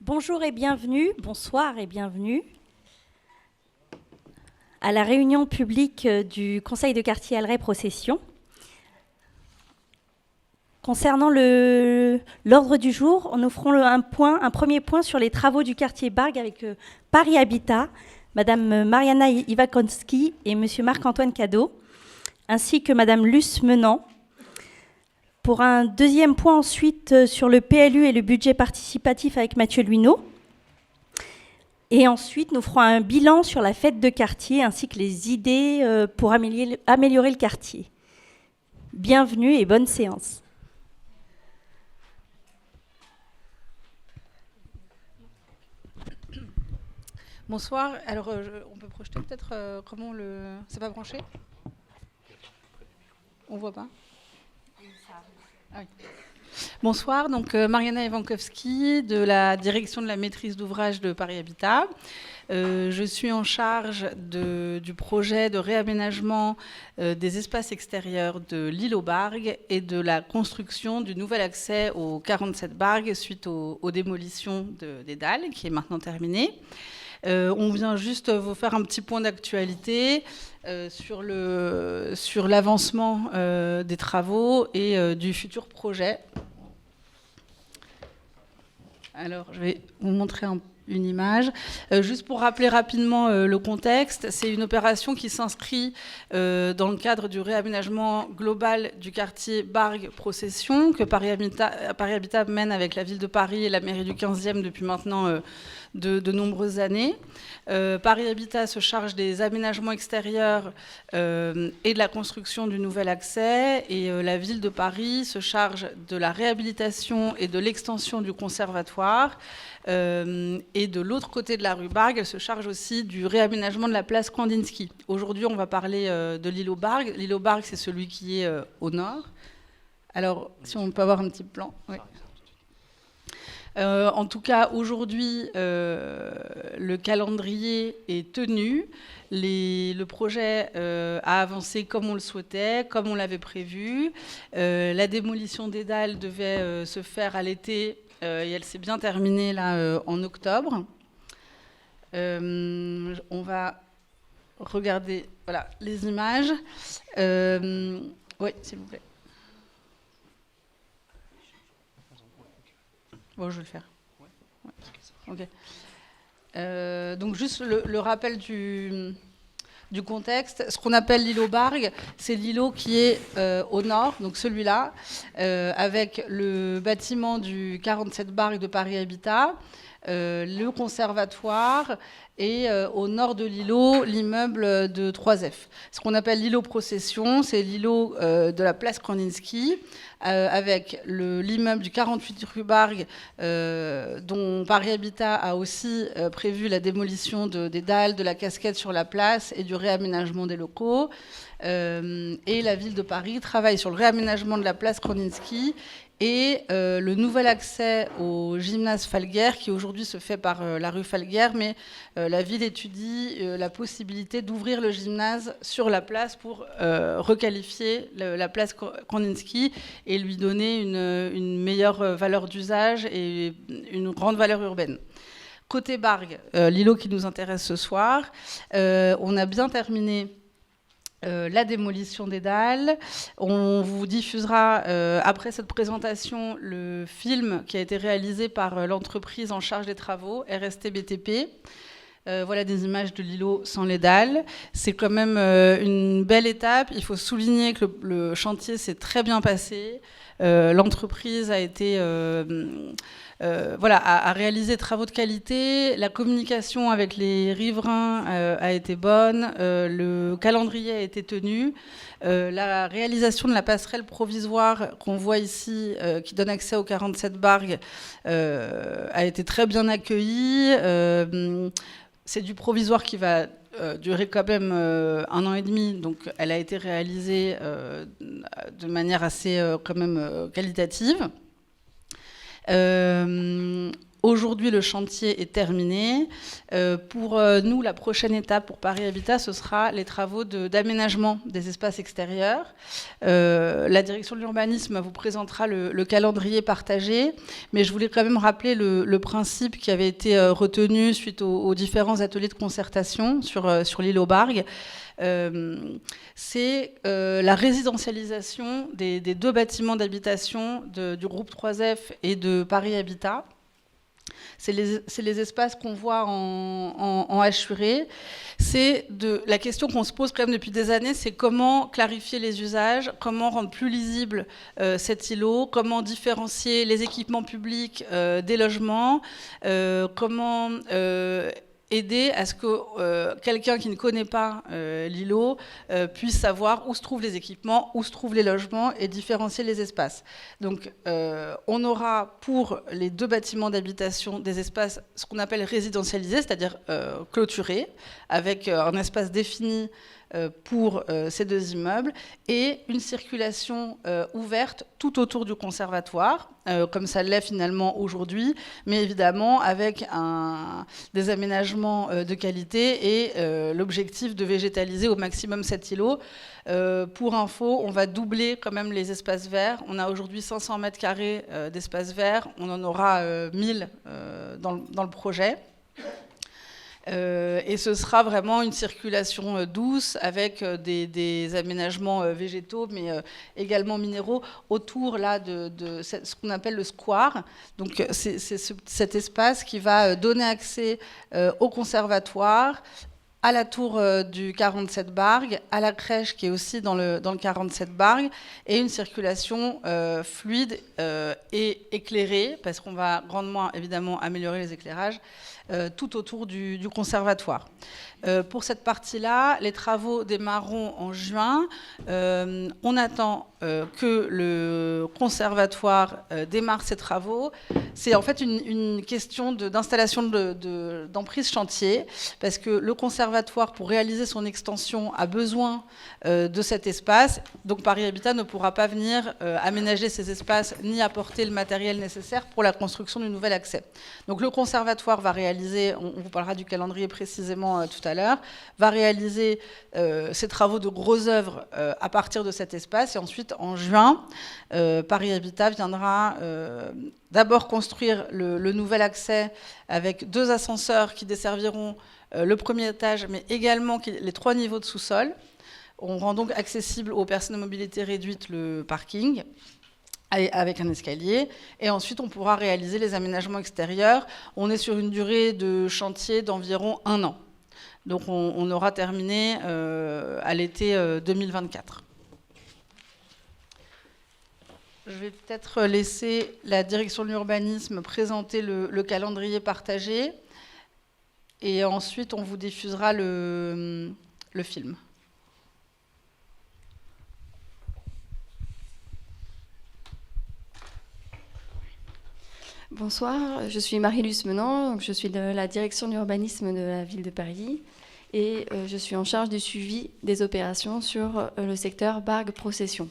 Bonjour et bienvenue, bonsoir et bienvenue à la réunion publique du Conseil de quartier Alray Procession. Concernant l'ordre du jour, nous ferons un premier point sur les travaux du quartier Bargues avec Paris Habitat, Madame Mariana Ivakonski et Monsieur Marc-Antoine Cadot, ainsi que Madame Luce Menant. Pour un deuxième point ensuite sur le PLU et le budget participatif avec Mathieu Luineau. Et ensuite, nous ferons un bilan sur la fête de quartier ainsi que les idées pour améliorer le quartier. Bienvenue et bonne séance. Bonsoir. Alors, on peut projeter peut-être comment le... C'est pas branché ? On voit pas ? Ah oui. Bonsoir, donc Mariana Ivankowski de la direction de la maîtrise d'ouvrage de Paris Habitat. Je suis en charge du projet de réaménagement des espaces extérieurs de l'île aux Bargues et de la construction du nouvel accès aux 47 Bargues suite aux démolitions des dalles qui est maintenant terminée. On vient juste vous faire un petit point d'actualité sur l'avancement des travaux et du futur projet. Alors, je vais vous montrer une image. Juste pour rappeler rapidement le contexte, c'est une opération qui s'inscrit dans le cadre du réaménagement global du quartier Bargues-Procession que Paris Habitat mène avec la ville de Paris et la mairie du 15e depuis maintenant de nombreuses années. Paris Habitat se charge des aménagements extérieurs et de la construction du nouvel accès et la ville de Paris se charge de la réhabilitation et de l'extension du conservatoire. Et de l'autre côté de la rue Bargues, elle se charge aussi du réaménagement de la place Kandinsky. Aujourd'hui, on va parler de l'île aux Bargues. L'île aux Bargues, c'est celui qui est au nord. Alors, si on peut avoir un petit plan. Oui. En tout cas, aujourd'hui, le calendrier est tenu. Le projet a avancé comme on le souhaitait, comme on l'avait prévu. La démolition des dalles devait se faire à l'été et elle s'est bien terminée là, en octobre. On va regarder voilà, les images. Oui, s'il vous plaît. Bon, je vais le faire. Ouais. Ok. Donc juste le rappel du contexte. Ce qu'on appelle l'îlot Bargues, c'est l'îlot qui est au nord, donc celui-là, avec le bâtiment du 47 Bargues de Paris Habitat, le conservatoire et au nord de l'îlot, l'immeuble de 3F. Ce qu'on appelle l'îlot Procession, c'est l'îlot de la place Kandinsky, avec l'immeuble du 48 rue Bargues, dont Paris Habitat a aussi prévu la démolition des dalles, de la casquette sur la place et du réaménagement des locaux. Et la ville de Paris travaille sur le réaménagement de la place Kandinsky et le nouvel accès au gymnase Falguière, qui aujourd'hui se fait par la rue Falguière, mais la ville étudie la possibilité d'ouvrir le gymnase sur la place pour requalifier la place Kandinsky et lui donner une meilleure valeur d'usage et une grande valeur urbaine. Côté Bargues, l'îlot qui nous intéresse ce soir, on a bien terminé la démolition des dalles. On vous diffusera après cette présentation le film qui a été réalisé par l'entreprise en charge des travaux, RST BTP. Voilà des images de l'îlot sans les dalles. C'est quand même une belle étape. Il faut souligner que le chantier s'est très bien passé. L'entreprise a été... a réalisé des travaux de qualité, la communication avec les riverains a été bonne, le calendrier a été tenu, la réalisation de la passerelle provisoire qu'on voit ici, qui donne accès aux 47 Bargues, a été très bien accueillie. C'est du provisoire qui va durer quand même 1 an et demi, donc elle a été réalisée de manière assez quand même qualitative. aujourd'hui, le chantier est terminé. Pour nous, la prochaine étape pour Paris Habitat, ce sera les travaux d'aménagement des espaces extérieurs. La direction de l'urbanisme vous présentera le calendrier partagé, mais je voulais quand même rappeler le principe qui avait été retenu suite aux différents ateliers de concertation sur l'île aux Bargues. C'est la résidentialisation des 2 bâtiments d'habitation du groupe 3F et de Paris Habitat. C'est les espaces qu'on voit en hachuré. La question qu'on se pose quand même depuis des années, c'est comment clarifier les usages, comment rendre plus lisible cet îlot, comment différencier les équipements publics des logements, comment aider à ce que quelqu'un qui ne connaît pas l'îlot puisse savoir où se trouvent les équipements, où se trouvent les logements et différencier les espaces. Donc on aura pour les 2 bâtiments d'habitation des espaces, ce qu'on appelle résidentialisés, c'est-à-dire clôturés, avec un espace défini pour ces 2 immeubles, et une circulation ouverte tout autour du conservatoire, comme ça l'est finalement aujourd'hui, mais évidemment avec des aménagements de qualité et l'objectif de végétaliser au maximum cet îlot. Pour info, on va doubler quand même les espaces verts. On a aujourd'hui 500 mètres carrés d'espaces verts, on en aura 1000 dans le projet. Et ce sera vraiment une circulation douce avec des aménagements végétaux, mais également minéraux autour là, de ce qu'on appelle le square. Donc c'est cet espace qui va donner accès au conservatoire, à la tour du 47 Bargues, à la crèche qui est aussi dans le 47 Bargues, et une circulation fluide et éclairée, parce qu'on va grandement évidemment améliorer les éclairages, tout autour du conservatoire. Pour cette partie-là, les travaux démarreront en juin. On attend que le conservatoire démarre ses travaux. C'est en fait une question d'installation d'emprise chantier, parce que le conservatoire, pour réaliser son extension, a besoin de cet espace. Donc Paris Habitat ne pourra pas venir aménager ces espaces ni apporter le matériel nécessaire pour la construction du nouvel accès. Donc le conservatoire va réaliser, on vous parlera du calendrier précisément tout à l'heure, va réaliser ses travaux de grosses œuvres à partir de cet espace, et ensuite en juin, Paris Habitat viendra d'abord construire le nouvel accès avec 2 ascenseurs qui desserviront le premier étage, mais également les 3 niveaux de sous-sol. On rend donc accessible aux personnes à mobilité réduite le parking avec un escalier, et ensuite on pourra réaliser les aménagements extérieurs. On est sur une durée de chantier d'environ 1 an. Donc on aura terminé à l'été 2024. Je vais peut-être laisser la direction de l'urbanisme présenter le calendrier partagé, et ensuite on vous diffusera le film. Bonsoir, je suis Marie-Luce Menant, donc je suis de la direction de l'urbanisme de la ville de Paris, et je suis en charge du suivi des opérations sur le secteur Bargues-Procession.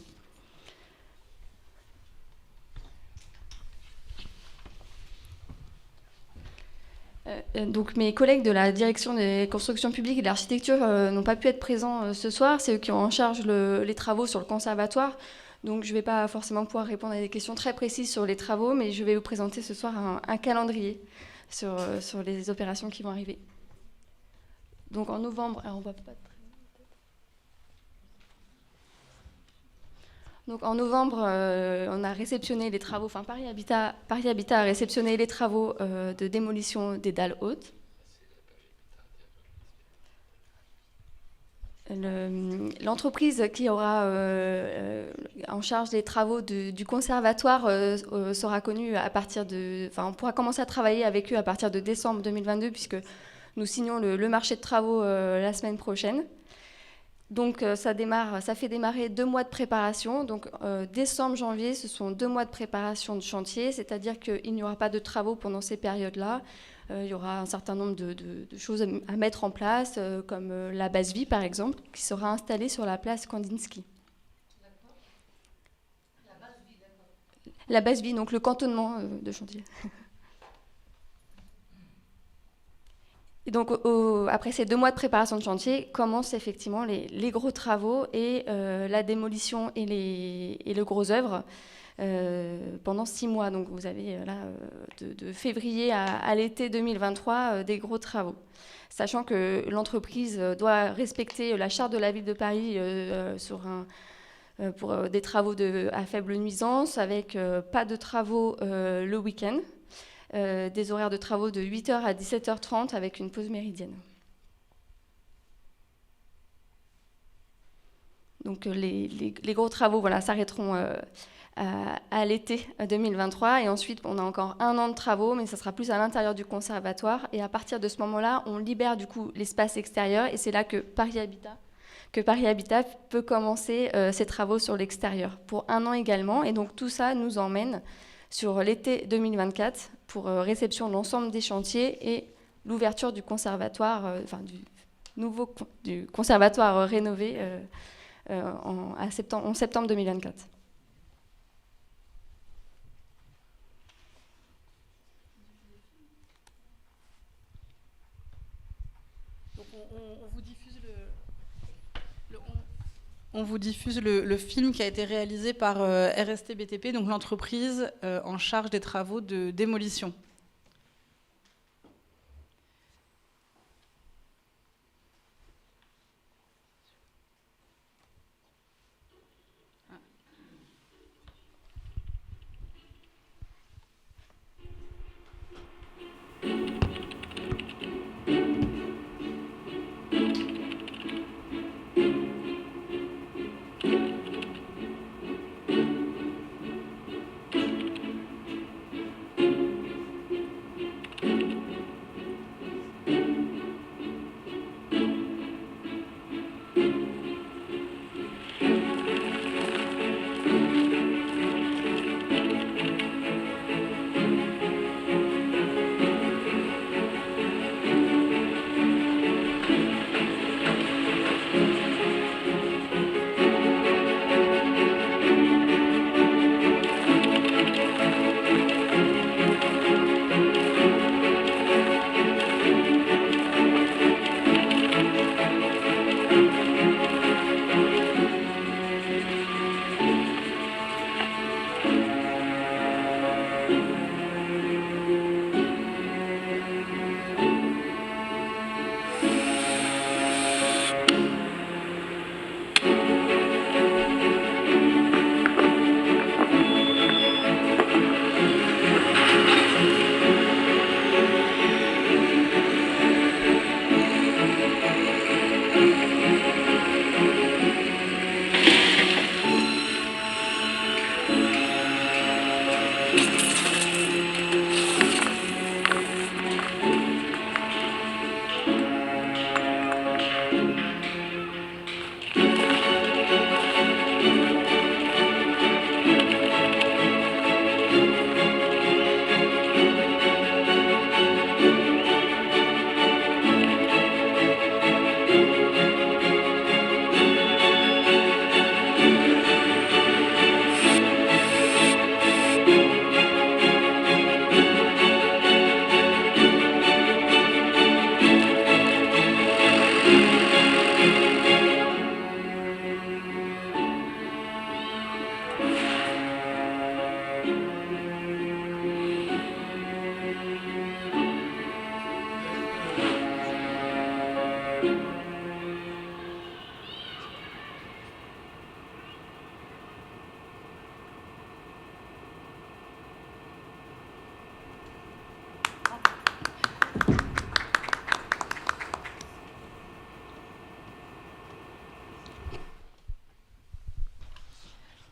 Donc mes collègues de la direction des constructions publiques et de l'architecture n'ont pas pu être présents ce soir. C'est eux qui ont en charge les travaux sur le conservatoire. Donc je ne vais pas forcément pouvoir répondre à des questions très précises sur les travaux, mais je vais vous présenter ce soir un calendrier sur les opérations qui vont arriver. Donc en novembre, alors on va pas. Donc en novembre, on a réceptionné les travaux, enfin Paris Habitat a réceptionné les travaux de démolition des dalles hautes. L'entreprise qui aura en charge les travaux du conservatoire sera connue à partir de... Enfin, on pourra commencer à travailler avec eux à partir de décembre 2022, puisque nous signons le marché de travaux la semaine prochaine. Donc ça fait démarrer 2 mois de préparation. Donc décembre, janvier, ce sont 2 mois de préparation de chantier, c'est-à-dire qu'il n'y aura pas de travaux pendant ces périodes-là. Il y aura un certain nombre de choses à mettre en place, comme la base vie par exemple, qui sera installée sur la place Kandinsky. La base vie, donc le cantonnement de chantier. Et donc, après ces 2 mois de préparation de chantier, commencent effectivement les gros travaux et la démolition et le gros œuvre pendant 6 mois. Donc, vous avez là, de février à l'été 2023, des gros travaux. Sachant que l'entreprise doit respecter la charte de la ville de Paris pour des travaux à faible nuisance, avec pas de travaux le week-end. Des horaires de travaux de 8h à 17h30 avec une pause méridienne. Donc les gros travaux s'arrêteront à l'été 2023 et ensuite on a encore 1 an de travaux, mais ça sera plus à l'intérieur du conservatoire et à partir de ce moment-là, on libère du coup l'espace extérieur et c'est là que Paris Habitat peut commencer ses travaux sur l'extérieur pour 1 an également et donc tout ça nous emmène sur l'été 2024 pour réception de l'ensemble des chantiers et l'ouverture du conservatoire, du conservatoire rénové en septembre 2024. Donc on vous diffuse le film qui a été réalisé par RST BTP, donc l'entreprise en charge des travaux de démolition.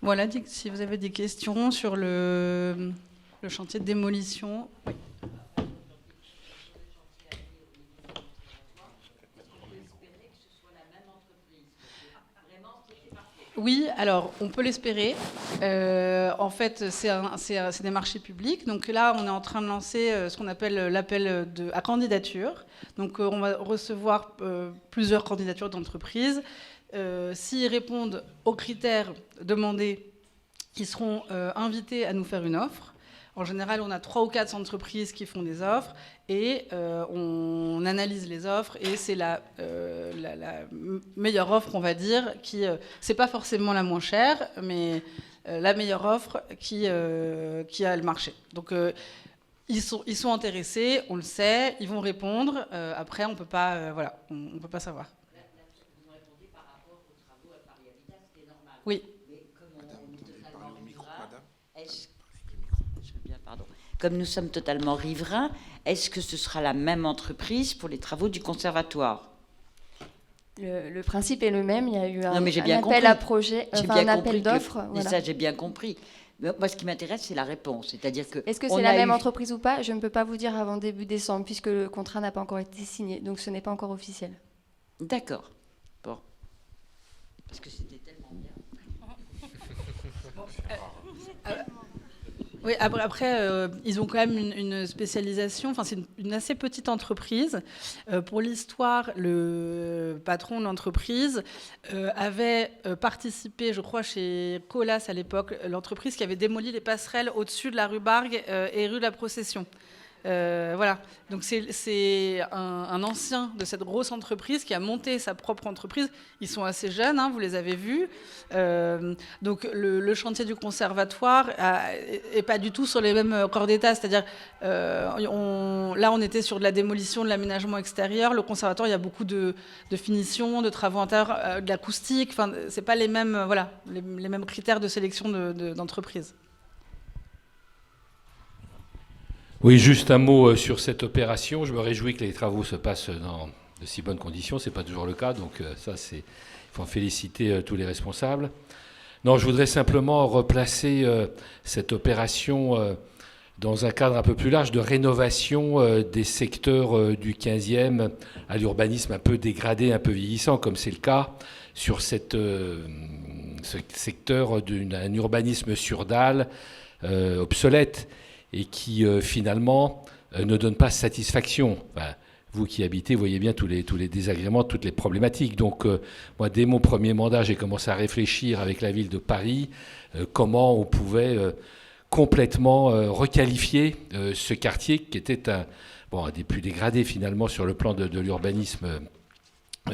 Voilà, si vous avez des questions sur le chantier de démolition. Oui. Oui, alors on peut l'espérer. En fait, c'est des marchés publics. Donc là, on est en train de lancer ce qu'on appelle l'appel à candidature. Donc on va recevoir plusieurs candidatures d'entreprises. S'ils répondent aux critères demandés, ils seront invités à nous faire une offre. En général, on a 3 ou 4 entreprises qui font des offres et on analyse les offres et c'est la meilleure offre, on va dire, c'est pas forcément la moins chère, mais la meilleure offre qui a le marché. Donc, ils sont intéressés, on le sait, ils vont répondre. Après, on peut pas, on peut pas savoir. Vous répondez par rapport aux travaux à Paris Habitat, c'était normal. Oui. Mais comme nous sommes totalement riverains, est-ce que ce sera la même entreprise pour les travaux du conservatoire? Le principe est le même. Il y a eu un appel compris. à projet, un appel d'offres. Voilà. Ça, j'ai bien compris. Mais moi, ce qui m'intéresse, c'est la réponse. C'est-à-dire que est-ce que c'est la même entreprise ou pas? Je ne peux pas vous dire avant début décembre, puisque le contrat n'a pas encore été signé. Donc, ce n'est pas encore officiel. D'accord. Bon. Parce que c'était tellement bien. Oui, après ils ont quand même une spécialisation. Enfin, c'est une assez petite entreprise. Pour l'histoire, le patron de l'entreprise avait participé, je crois, chez Colas à l'époque, l'entreprise qui avait démoli les passerelles au-dessus de la rue Bargue et rue de la Procession. Voilà, donc c'est un ancien de cette grosse entreprise qui a monté sa propre entreprise. Ils sont assez jeunes, hein, vous les avez vus. Donc le chantier du conservatoire est pas du tout sur les mêmes corps d'état, c'est-à-dire là on était sur de la démolition, de l'aménagement extérieur. Le conservatoire, il y a beaucoup de finition, de travaux intérieurs, de l'acoustique. Enfin, c'est pas les mêmes, les mêmes critères de sélection d'entreprise. Oui, juste un mot sur cette opération. Je me réjouis que les travaux se passent dans de si bonnes conditions. Ce n'est pas toujours le cas, donc ça, il faut en féliciter tous les responsables. Non, je voudrais simplement replacer cette opération dans un cadre un peu plus large de rénovation des secteurs du 15e à l'urbanisme un peu dégradé, un peu vieillissant, comme c'est le cas sur ce secteur d'un urbanisme sur dalle obsolète, et qui finalement ne donne pas satisfaction. Enfin, vous qui habitez, voyez bien tous les désagréments, toutes les problématiques. Donc moi, dès mon premier mandat, j'ai commencé à réfléchir avec la ville de Paris comment on pouvait complètement requalifier ce quartier qui était un des plus dégradés finalement sur le plan de l'urbanisme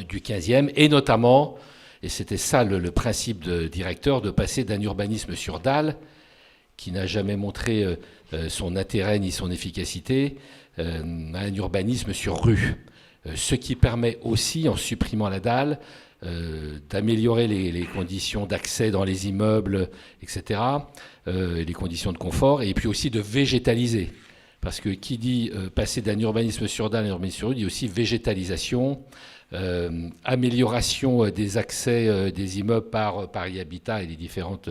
du 15e, et notamment, et c'était ça le principe directeur, de passer d'un urbanisme sur dalle qui n'a jamais montré son intérêt ni son efficacité, à un urbanisme sur rue. Ce qui permet aussi, en supprimant la dalle, d'améliorer les conditions d'accès dans les immeubles, etc., les conditions de confort, et puis aussi de végétaliser. Parce que qui dit passer d'un urbanisme sur dalle à un urbanisme sur rue, dit aussi végétalisation, amélioration des accès des immeubles par Paris Habitat et les différents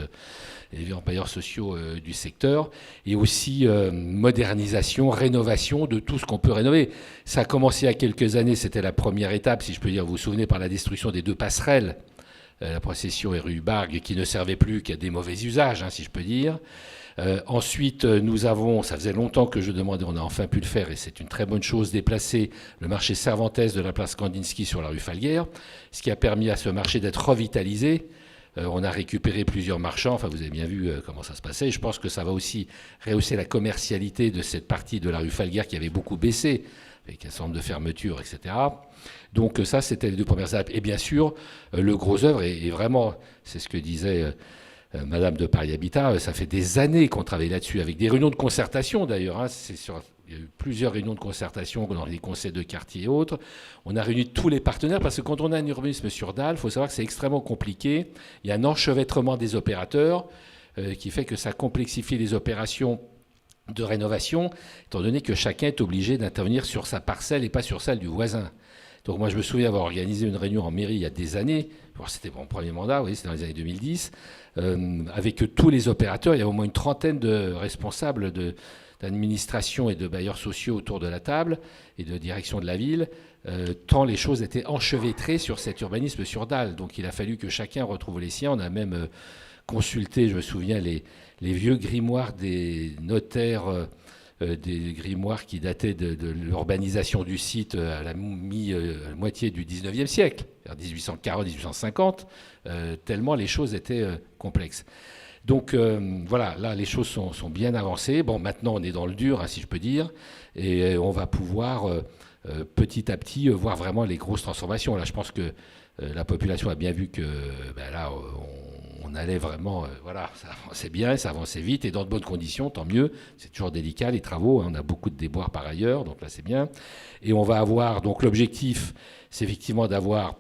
bailleurs sociaux du secteur, et aussi modernisation, rénovation de tout ce qu'on peut rénover. Ça a commencé il y a quelques années, c'était la première étape, si je peux dire, vous vous souvenez, par la destruction des 2 passerelles, la Procession et rue Bargue, qui ne servaient plus qu'à des mauvais usages, si je peux dire. Ensuite, nous avons, ça faisait longtemps que je demandais, on a enfin pu le faire, et c'est une très bonne chose, déplacer le marché Cervantes de la place Kandinsky sur la rue Falguière, ce qui a permis à ce marché d'être revitalisé. On a récupéré plusieurs marchands, enfin vous avez bien vu comment ça se passait. Je pense que ça va aussi rehausser la commercialité de cette partie de la rue Falguière qui avait beaucoup baissé, avec un certain nombre de fermetures, etc. Donc ça, c'était les 2 premières étapes. Et bien sûr, le gros œuvre, et vraiment, c'est ce que disait Madame de Paris Habitat, ça fait des années qu'on travaille là-dessus, avec des réunions de concertation d'ailleurs. Il y a eu plusieurs réunions de concertation dans les conseils de quartier et autres. On a réuni tous les partenaires, parce que quand on a un urbanisme sur dalle, il faut savoir que c'est extrêmement compliqué. Il y a un enchevêtrement des opérateurs qui fait que ça complexifie les opérations de rénovation, étant donné que chacun est obligé d'intervenir sur sa parcelle et pas sur celle du voisin. Donc moi, je me souviens avoir organisé une réunion en mairie il y a des années. C'était mon premier mandat, oui, c'était dans les années 2010, avec tous les opérateurs. Il y a au moins une trentaine de responsables d'administration et de bailleurs sociaux autour de la table et de direction de la ville, tant les choses étaient enchevêtrées sur cet urbanisme sur dalle. Donc il a fallu que chacun retrouve les siens. On a même consulté, je me souviens, les vieux grimoires des notaires, des grimoires qui dataient de l'urbanisation du site à la moitié du 19e siècle, vers 1840-1850, tellement les choses étaient complexes. Donc voilà, là les choses sont bien avancées. Bon, maintenant on est dans le dur, si je peux dire, et on va pouvoir petit à petit voir vraiment les grosses transformations. Là, je pense que la population a bien vu que là, on allait vraiment, voilà, ça avançait bien, ça avançait vite et dans de bonnes conditions, tant mieux. C'est toujours délicat les travaux, on a beaucoup de déboires par ailleurs, donc là c'est bien. Et on va avoir, donc l'objectif, c'est effectivement d'avoir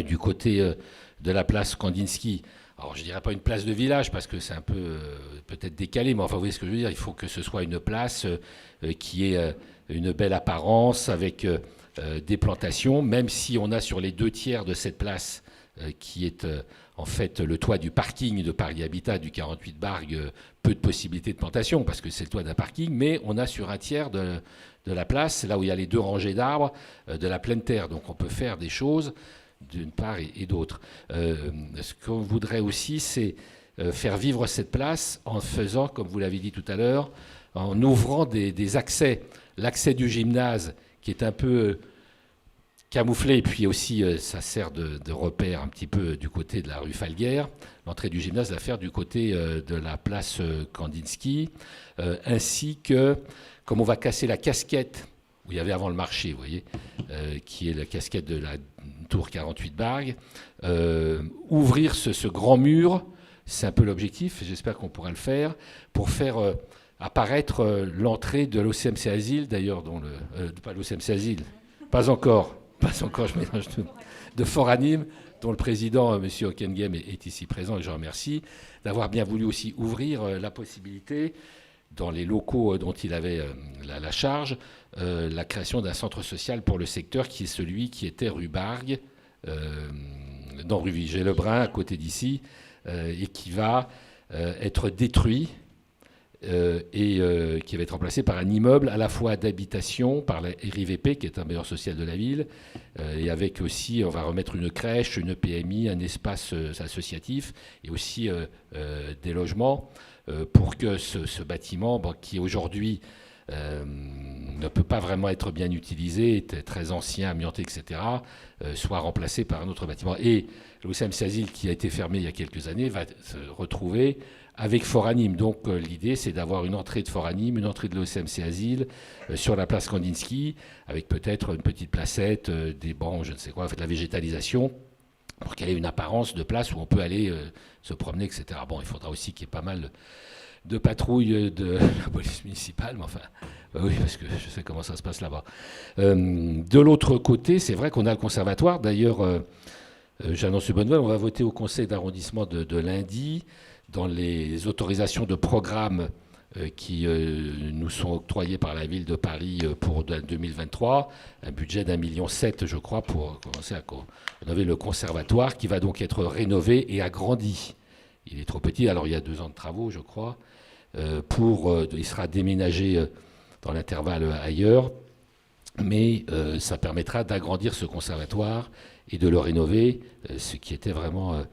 du côté de la place Kandinsky. Alors, je ne dirais pas une place de village, parce que c'est un peu peut-être décalé, mais enfin, vous voyez ce que je veux dire. Il faut que ce soit une place qui ait une belle apparence, avec des plantations, même si on a sur les 2/3 de cette place, qui est en fait le toit du parking de Paris Habitat, du 48 Bargues, peu de possibilités de plantation, parce que c'est le toit d'un parking, mais on a sur 1/3 de la place, là où il y a les 2 rangées d'arbres, de la pleine terre. Donc, on peut faire des choses d'une part et d'autre. Ce qu'on voudrait aussi, c'est faire vivre cette place en faisant, comme vous l'avez dit tout à l'heure, en ouvrant des accès. L'accès du gymnase, qui est un peu camouflé, et puis aussi ça sert de repère un petit peu du côté de la rue Falguière. L'entrée du gymnase va faire du côté de la place Kandinsky, ainsi que, comme on va casser la casquette où il y avait avant le marché, vous voyez, qui est la casquette de la tour 48 Bargues, ouvrir ce grand mur, c'est un peu l'objectif, et j'espère qu'on pourra le faire, pour faire apparaître l'entrée de l'OCMC Asile, d'ailleurs, pas l'OCMC Asile, pas encore, je mélange tout, de Foranime, dont le président, M. Hockenheim, est ici présent, et je remercie, d'avoir bien voulu aussi ouvrir la possibilité, dans les locaux dont il avait la charge, la création d'un centre social pour le secteur, qui est celui qui était rue Bargues, dans rue Vigée-Lebrun, à côté d'ici, et qui va être détruit et qui va être remplacé par un immeuble à la fois d'habitation, par la RIVP, qui est un bailleur social de la ville, et avec aussi, on va remettre une crèche, une PMI, un espace associatif, et aussi des logements, pour que ce bâtiment, qui aujourd'hui ne peut pas vraiment être bien utilisé, est très ancien, amianté, etc., soit remplacé par un autre bâtiment. Et l'OCMC Asile, qui a été fermé il y a quelques années, va se retrouver avec Foranime. Donc l'idée, c'est d'avoir une entrée de Foranime, une entrée de l'OCMC Asile sur la place Kandinsky, avec peut-être une petite placette, des bancs, je ne sais quoi, de la végétalisation, pour qu'elle ait une apparence de place où on peut aller se promener, etc. Bon, il faudra aussi qu'il y ait pas mal de patrouilles de la police municipale, mais enfin, oui, parce que je sais comment ça se passe là-bas. De l'autre côté, c'est vrai qu'on a le conservatoire. D'ailleurs, j'annonce une bonne nouvelle, on va voter au conseil d'arrondissement de lundi, dans les autorisations de programmes qui nous sont octroyés par la ville de Paris pour 2023, un budget d'1,7 million, je crois, pour commencer à rénover le conservatoire, qui va donc être rénové et agrandi. Il est trop petit, alors il y a 2 ans de travaux, je crois, il sera déménagé dans l'intervalle ailleurs, mais ça permettra d'agrandir ce conservatoire et de le rénover, ce qui était vraiment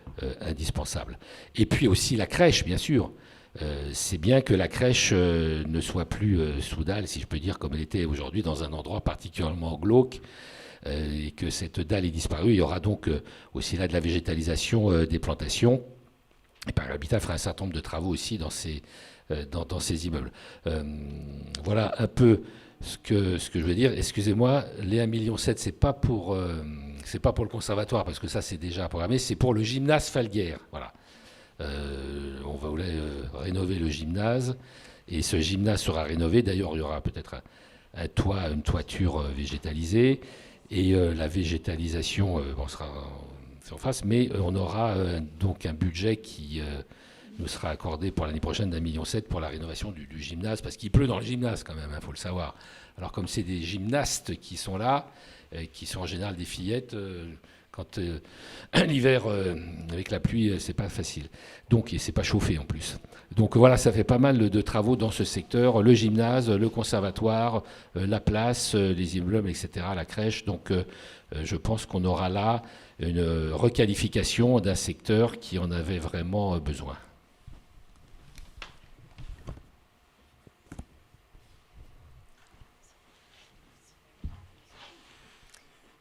indispensable. Et puis aussi la crèche, bien sûr. C'est bien que la crèche ne soit plus sous dalle, si je peux dire, comme elle était aujourd'hui, dans un endroit particulièrement glauque, et que cette dalle est disparue. Il y aura donc aussi là de la végétalisation, des plantations. Et Paris Habitat fera un certain nombre de travaux aussi dans ces immeubles. Voilà un peu ce que je veux dire. Excusez-moi, les 1,7 million, c'est pas pour le conservatoire, parce que ça c'est déjà programmé, c'est pour le gymnase Falguière. Voilà. On va rénover le gymnase, et ce gymnase sera rénové. D'ailleurs, il y aura peut-être un toit, une toiture végétalisée, et la végétalisation sera en face, mais on aura donc un budget qui nous sera accordé pour l'année prochaine d'1,7 million pour la rénovation du gymnase, parce qu'il pleut dans le gymnase quand même, faut le savoir. Alors comme c'est des gymnastes qui sont là, qui sont en général des fillettes, quand l'hiver avec la pluie, c'est pas facile. Donc, et c'est pas chauffé en plus. Donc voilà, ça fait pas mal de travaux dans ce secteur, le gymnase, le conservatoire, la place, les immeubles, etc., la crèche. Donc je pense qu'on aura là une requalification d'un secteur qui en avait vraiment besoin.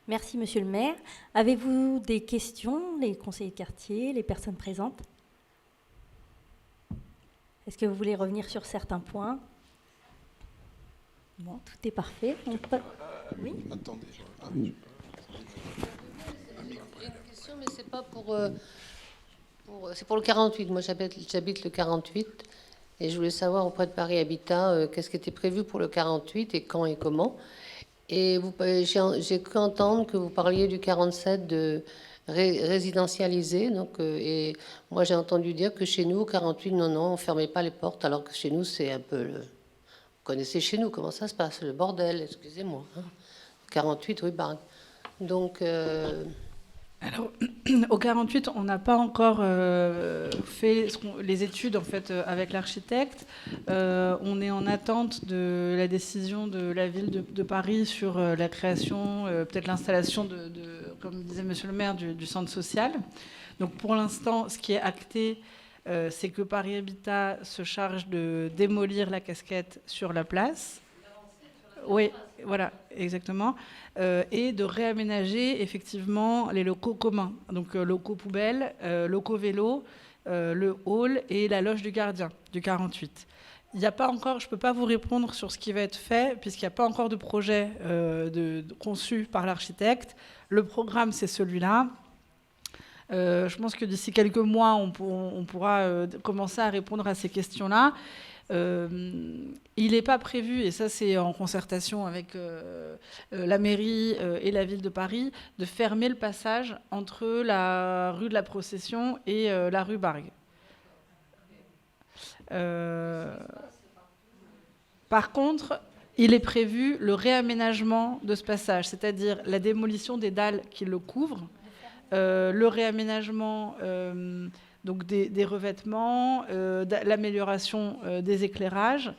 Merci, monsieur le maire. Avez-vous des questions, les conseillers de quartier, les personnes présentes? Est-ce que vous voulez revenir sur certains points? Bon, tout est parfait. Oui. Attendez. J'ai une question, mais c'est pas c'est pour le 48. Moi, j'habite le 48. Et je voulais savoir auprès de Paris Habitat qu'est-ce qui était prévu pour le 48 et quand et comment. Et j'ai cru entendre que vous parliez du 47 de résidentialisé. Donc, et moi, j'ai entendu dire que chez nous, au 48, non, on ne fermait pas les portes, alors que chez nous, c'est un peu... Vous connaissez chez nous comment ça se passe, le bordel, excusez-moi. Hein. 48, rue Bargue. Donc... Alors, au 48, on n'a pas encore fait les études en fait avec l'architecte. On est en attente de la décision de la ville de Paris sur la création, peut-être l'installation comme disait Monsieur le maire, du centre social. Donc pour l'instant, ce qui est acté, c'est que Paris Habitat se charge de démolir la casquette sur la place. Oui, voilà, exactement. Et de réaménager effectivement les locaux communs. Donc locaux poubelles, locaux vélos, le hall et la loge du gardien du 48. Il n'y a pas encore, je ne peux pas vous répondre sur ce qui va être fait, puisqu'il n'y a pas encore de projet conçu par l'architecte. Le programme, c'est celui-là. Je pense que d'ici quelques mois, on pourra commencer à répondre à ces questions-là. Il n'est pas prévu, et ça c'est en concertation avec la mairie et la ville de Paris, de fermer le passage entre la rue de la Procession et la rue Bargue. Par contre, il est prévu le réaménagement de ce passage, c'est-à-dire la démolition des dalles qui le couvrent, le réaménagement donc des revêtements, l'amélioration des éclairages,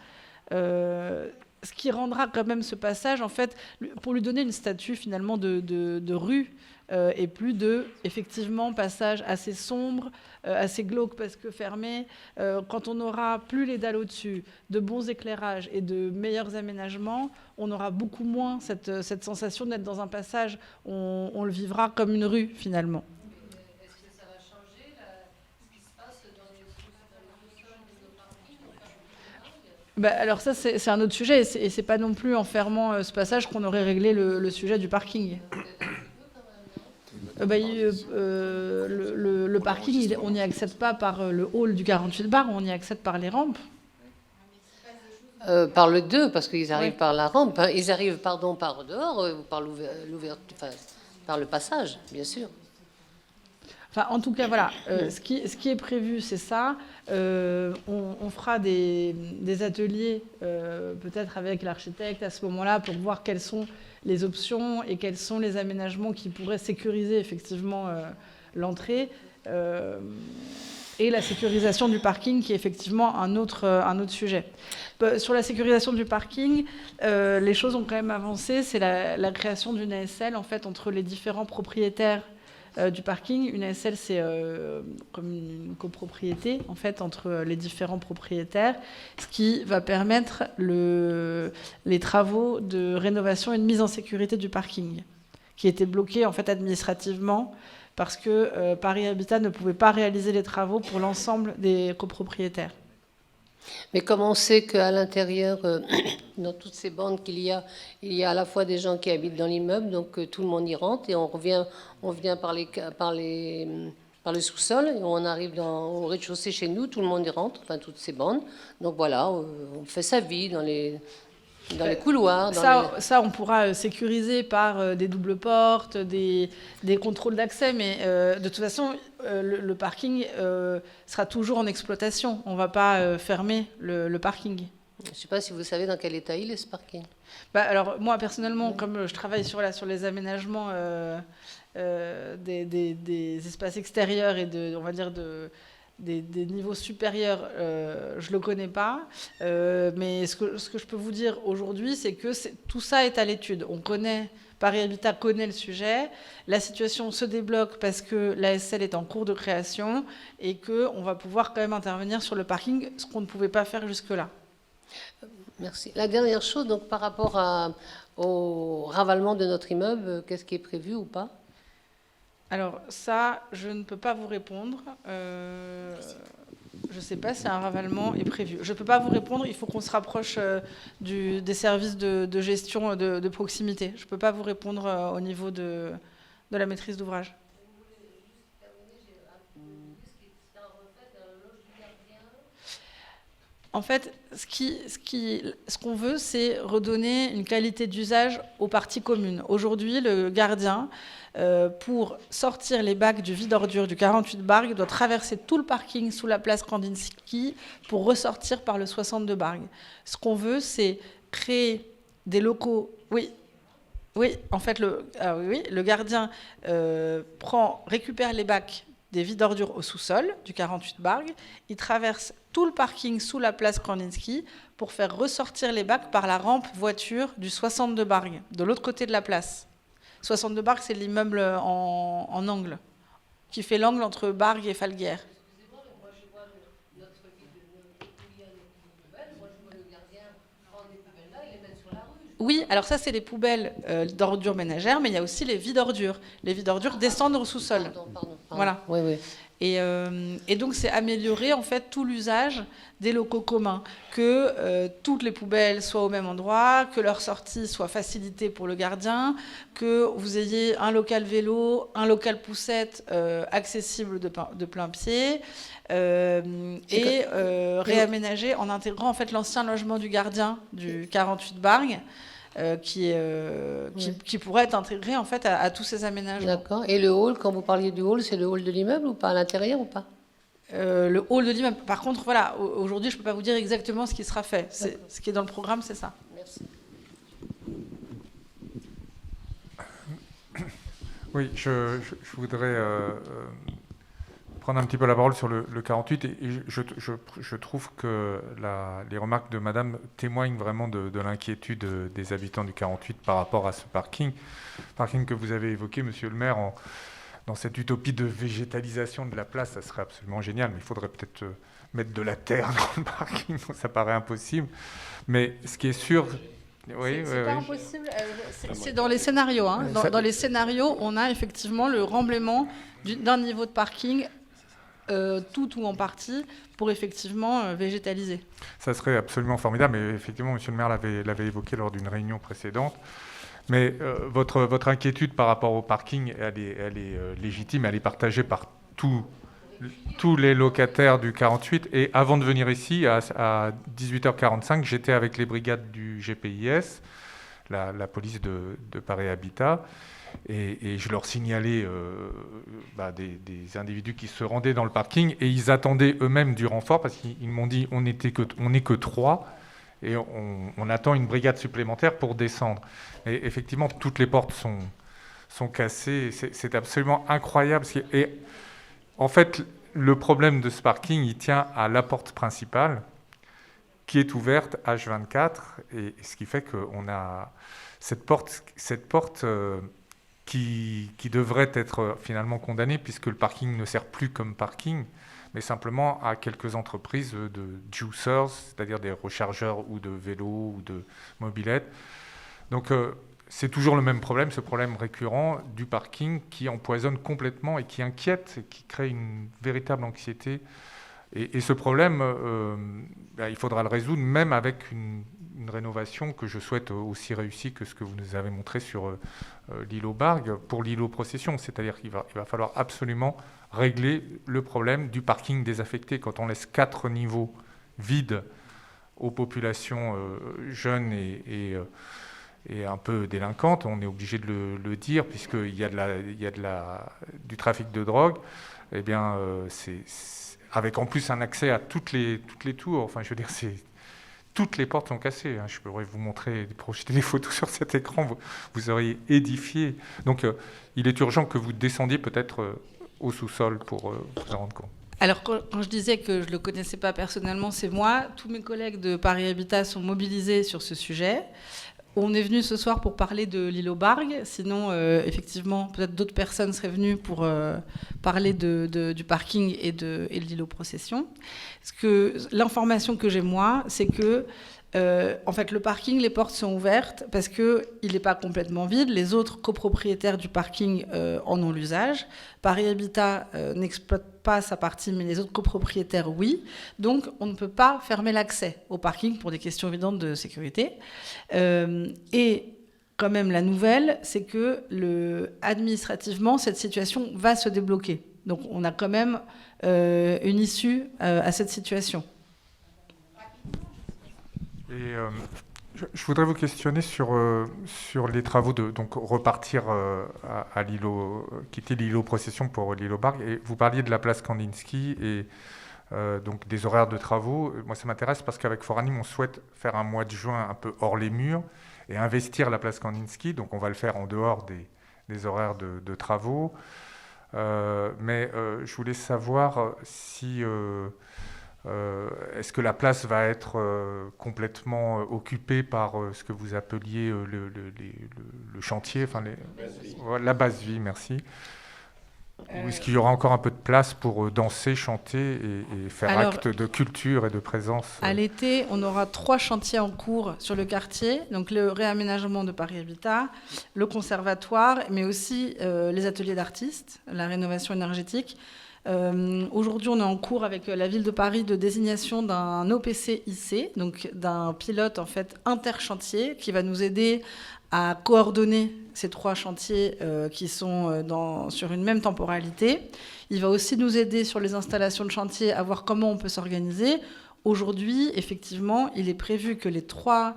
ce qui rendra quand même ce passage, en fait, pour lui donner une statue finalement de rue, et plus effectivement, passage assez sombre, assez glauque parce que fermé. Quand on n'aura plus les dalles au-dessus, de bons éclairages et de meilleurs aménagements, on aura beaucoup moins cette sensation d'être dans un passage, on le vivra comme une rue finalement. Est-ce que ça va changer ce qui se passe dans les sous-sols de nos parkings? Alors ça, c'est un autre sujet, et c'est pas non plus en fermant ce passage qu'on aurait réglé le sujet du parking. Le parking, on n'y accède pas par le hall du 48 bar, on y accède par les rampes. Par le 2, parce qu'ils arrivent par la rampe. Hein. Ils arrivent, par dehors, ou par par le passage, bien sûr. Enfin, en tout cas, voilà. Ce qui est prévu, c'est ça. On fera des ateliers, peut-être avec l'architecte à ce moment-là, pour voir quelles sont les options et quels sont les aménagements qui pourraient sécuriser effectivement l'entrée. Et la sécurisation du parking, qui est effectivement un autre sujet. Sur la sécurisation du parking, les choses ont quand même avancé. C'est la création d'une ASL, en fait, entre les différents propriétaires du parking. Une ASL, c'est comme une copropriété, en fait, entre les différents propriétaires, ce qui va permettre les travaux de rénovation et de mise en sécurité du parking, qui étaient bloqués, en fait, administrativement, parce que Paris Habitat ne pouvait pas réaliser les travaux pour l'ensemble des copropriétaires. Mais comme on sait qu'à l'intérieur, dans toutes ces bandes il y a à la fois des gens qui habitent dans l'immeuble, donc tout le monde y rentre, et on vient par le sous-sol, et on arrive au rez-de-chaussée chez nous, tout le monde y rentre, enfin toutes ces bandes. Donc voilà, on fait sa vie dans les couloirs. Ça, on pourra sécuriser par des doubles portes, des contrôles d'accès, mais de toute façon, le parking sera toujours en exploitation. On ne va pas fermer le parking. Je ne sais pas si vous savez dans quel état il est, ce parking. Alors, moi, personnellement, comme je travaille sur les aménagements des espaces extérieurs et on va dire des niveaux supérieurs, je ne le connais pas. Mais ce que je peux vous dire aujourd'hui, c'est que tout ça est à l'étude. Paris Habitat connaît le sujet. La situation se débloque parce que l'ASL est en cours de création et qu'on va pouvoir quand même intervenir sur le parking, ce qu'on ne pouvait pas faire jusque-là. Merci. La dernière chose, donc, par rapport au ravalement de notre immeuble, qu'est-ce qui est prévu ou pas ? Alors ça, je ne peux pas vous répondre. Je ne sais pas si un ravalement est prévu. Je ne peux pas vous répondre, il faut qu'on se rapproche des services de gestion de proximité. Je ne peux pas vous répondre au niveau de la maîtrise d'ouvrage. En fait, ce qu'on veut, c'est redonner une qualité d'usage aux parties communes. Aujourd'hui, le gardien, pour sortir les bacs du vide-ordures du 48 Bargues, doit traverser tout le parking sous la place Kandinsky pour ressortir par le 62 Bargues. Ce qu'on veut, c'est créer des locaux... Oui, en fait, le gardien récupère les bacs des vides-ordures au sous-sol du 48 Bargues. Il traverse tout le parking sous la place Kandinsky pour faire ressortir les bacs par la rampe voiture du 62 Bargues, de l'autre côté de la place. 62 Bargues, c'est l'immeuble en angle, qui fait l'angle entre Bargues et Falguière. Oui, alors ça, c'est les poubelles d'ordures ménagères, mais il y a aussi les vides-ordures. Les vides-ordures descendent au sous-sol. Pardon. Voilà. Oui. Et donc, c'est améliorer en fait tout l'usage des locaux communs, que toutes les poubelles soient au même endroit, que leur sortie soit facilitée pour le gardien, que vous ayez un local vélo, un local poussette accessible de plein pied, et réaménager en intégrant en fait l'ancien logement du gardien du 48 Bargues. Qui pourrait être intégré en fait à tous ces aménagements. D'accord. Et le hall, quand vous parliez du hall, c'est le hall de l'immeuble ou pas, à l'intérieur ou pas? Le hall de l'immeuble. Par contre, voilà, aujourd'hui, je ne peux pas vous dire exactement ce qui sera fait. Ce qui est dans le programme, c'est ça. Merci. Oui, je voudrais prendre un petit peu la parole sur le 48 et je trouve que les remarques de Madame témoignent vraiment de l'inquiétude des habitants du 48 par rapport à ce parking que vous avez évoqué, Monsieur le maire, dans cette utopie de végétalisation de la place. Ça serait absolument génial, mais il faudrait peut-être mettre de la terre dans le parking, ça paraît impossible. Mais ce qui est sûr... Oui, c'est pas impossible, c'est dans les scénarios. Hein. Dans les scénarios, on a effectivement le remblaiement d'un niveau de parking tout ou en partie pour effectivement végétaliser. Ça serait absolument formidable, mais effectivement, Monsieur le maire l'avait évoqué lors d'une réunion précédente. Mais votre inquiétude par rapport au parking, elle est légitime, elle est partagée par tous les locataires du 48. Et avant de venir ici, à 18h45, j'étais avec les brigades du GPIS, la police de Paris Habitat, et je leur signalais des individus qui se rendaient dans le parking, et ils attendaient eux-mêmes du renfort, parce qu'ils m'ont dit on n'est que 3, et on attend une brigade supplémentaire pour descendre. Et effectivement, toutes les portes sont cassées, c'est absolument incroyable. Et en fait, le problème de ce parking, il tient à la porte principale, qui est ouverte H24, et ce qui fait qu'on a cette porte qui devrait être finalement condamnée, puisque le parking ne sert plus comme parking, mais simplement à quelques entreprises de juicers, c'est-à-dire des rechargeurs ou de vélos ou de mobylettes. Donc c'est toujours le même problème, ce problème récurrent du parking qui empoisonne complètement et qui inquiète, et qui crée une véritable anxiété. Et ce problème, il faudra le résoudre, même avec une rénovation que je souhaite aussi réussie que ce que vous nous avez montré sur l'îlot Bargues pour l'îlot Procession. C'est-à-dire qu'il va falloir absolument régler le problème du parking désaffecté. Quand on laisse 4 niveaux vides aux populations jeunes et un peu délinquantes, on est obligé de le dire, puisqu'il y a du trafic de drogue, eh bien, avec en plus un accès à toutes les tours. Enfin, je veux dire, toutes les portes sont cassées. Hein. Je pourrais vous montrer, projeter des photos sur cet écran, vous auriez édifié. Donc, il est urgent que vous descendiez peut-être au sous-sol pour vous en rendre compte. Alors, quand je disais que je ne le connaissais pas personnellement, c'est moi. Tous mes collègues de Paris Habitat sont mobilisés sur ce sujet. On est venu ce soir pour parler de l'îlot Bargues. Sinon, effectivement, peut-être d'autres personnes seraient venues pour parler du parking et de l'îlot Procession. L'information que j'ai, moi, c'est que En fait, le parking, les portes sont ouvertes parce qu'il n'est pas complètement vide. Les autres copropriétaires du parking en ont l'usage. Paris Habitat n'exploite pas sa partie, mais les autres copropriétaires, oui. Donc, on ne peut pas fermer l'accès au parking pour des questions évidentes de sécurité. Et quand même, la nouvelle, c'est que administrativement, cette situation va se débloquer. Donc, on a quand même une issue à cette situation. Et je voudrais vous questionner sur les travaux de donc repartir à l'îlot, quitter l'îlot Procession pour l'îlot Bargue. Et vous parliez de la place Kandinsky et donc des horaires de travaux. Moi, ça m'intéresse parce qu'avec Foranim, on souhaite faire un mois de juin un peu hors les murs et investir la place Kandinsky. Donc, on va le faire en dehors des horaires de travaux. Mais je voulais savoir si est-ce que la place va être complètement occupée par ce que vous appeliez le chantier, enfin la base vie, merci. Ou est-ce qu'il y aura encore un peu de place pour danser, chanter et faire acte de culture et de présence À l'été, on aura 3 chantiers en cours sur le quartier, donc le réaménagement de Paris Habitat, le conservatoire, mais aussi les ateliers d'artistes, la rénovation énergétique. Aujourd'hui, on est en cours avec la ville de Paris de désignation d'un OPC-IC, donc d'un pilote en fait interchantier qui va nous aider à coordonner ces 3 chantiers qui sont sur une même temporalité. Il va aussi nous aider sur les installations de chantier à voir comment on peut s'organiser. Aujourd'hui, effectivement, il est prévu que les 3